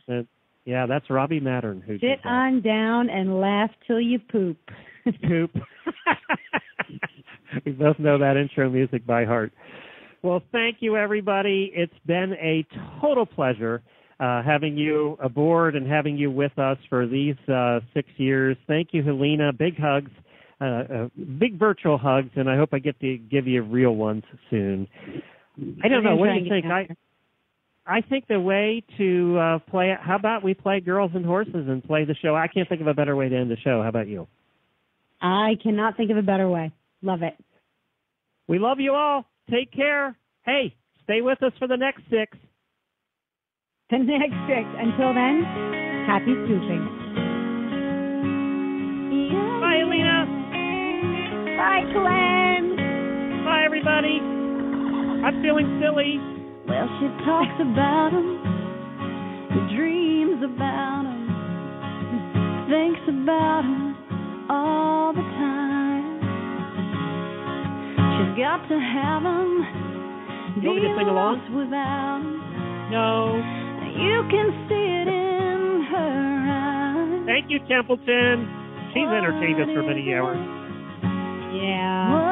Yeah, that's Robbie Mattern. Sit on down and laugh till you poop. Poop. We both know that intro music by heart. Well, thank you, everybody. It's been a total pleasure having you aboard and having you with us for these 6 years. Thank you, Helena. Big hugs, big virtual hugs, and I hope I get to give you real ones soon. I don't know. What do you think? I think the way to play it, how about we play Girls and Horses and play the show? I can't think of a better way to end the show. How about you? I cannot think of a better way. Love it. We love you all. Take care. Hey, stay with us for the next 6. The next 6. Until then, happy scooping. Bye, Alina. Bye, Glenn. Bye, everybody. I'm feeling silly. Well, she talks about him, dreams about him, thinks about him all the time. She's got to have him. You want me to sing along? Without him. No. You can see it in her eyes. Thank you, Templeton. She's entertained us for many hours. Yeah.